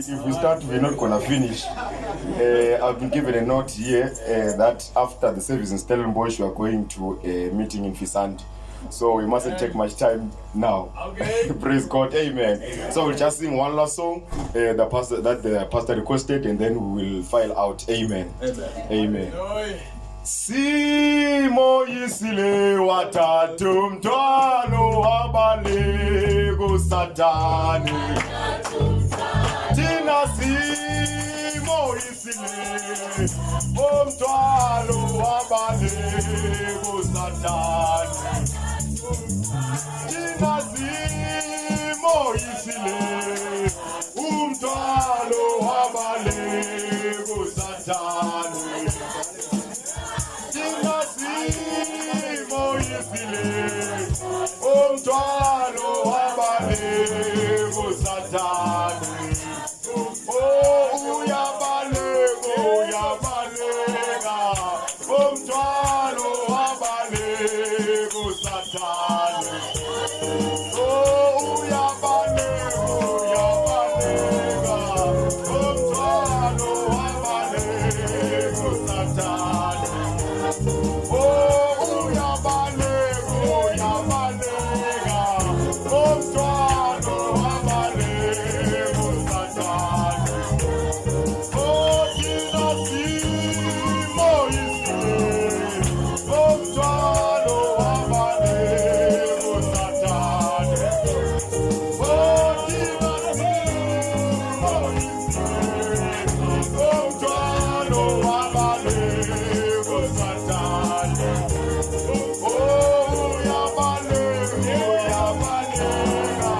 if we start, we're not gonna finish. I've been given a note here that after the service in Stellenbosch, we are going to a meeting in Fisand. So we mustn't take much time now. Okay. Praise God, amen. So we'll just sing one last song the pastor requested, and then we will file out. Amen. Amen. Amen. Sivuyile wathatha umthwalo wabale kuSathane. Thina Sivuyile umthwalo wabale kuSathane. Thina Sivuyile umthwalo wabale kuSathane. Thina Sivuyile umthwalo wabale kuSathane. Oh uyabaleka uyabaleka umthwalo wabale kuSathane. Oh uyabaleka uyabaleka umthwalo wabale kuSathane. Oh uyabaleka uyabaleka umthwalo wabale kuSathane. Oh thina Sivuyile umthwalo wabale kuSathane. Oh thina Sivuyile umthwalo wabale kuSathane. Oh uyabaleka uyabaleka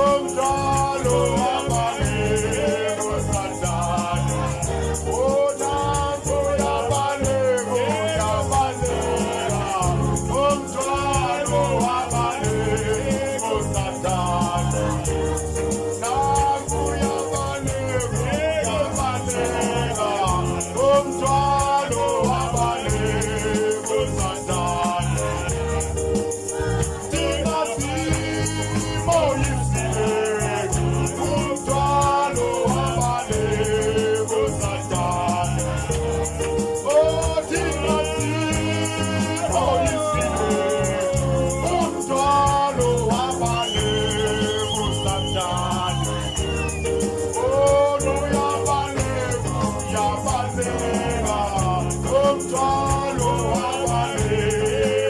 umthwalo wabale kuSathane. Oh nanku uyabaleka uyabaleka umthwalo wabale kuSathane. Nanku uyabaleka uyabaleka umthwalo wabale kuSathane. Thina Sivuyile umthwalo wabale kuSathane. Oh thina Sivuyile umthwalo wabale kuSathane. Oh uyabaleka uyabaleka umthwalo wabale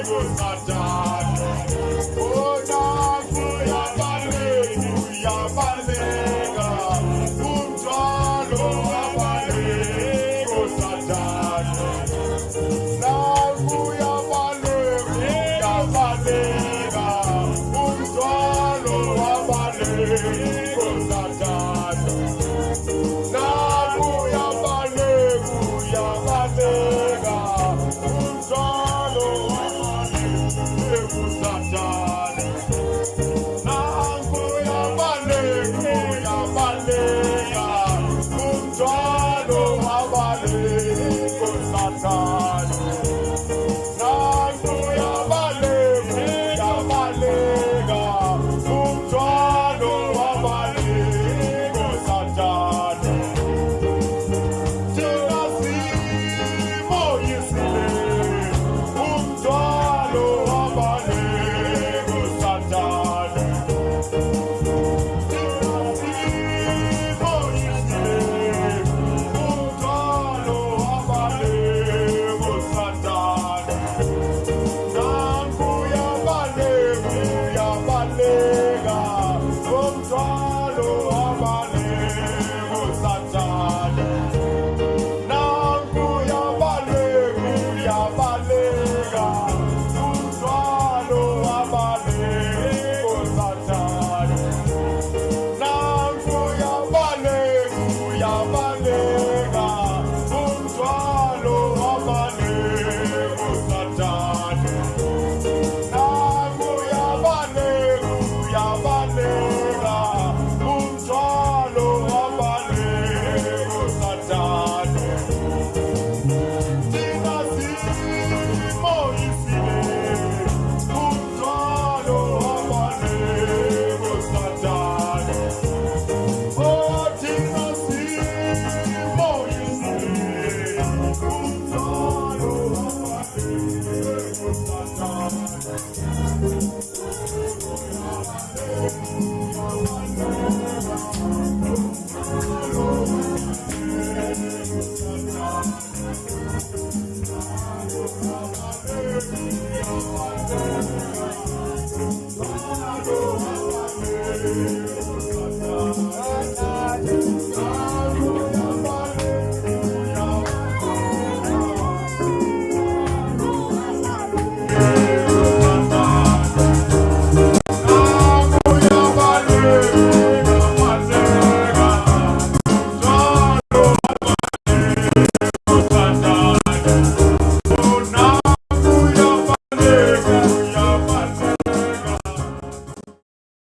kuSathane. Oh nanku uyabaleka uyabaleka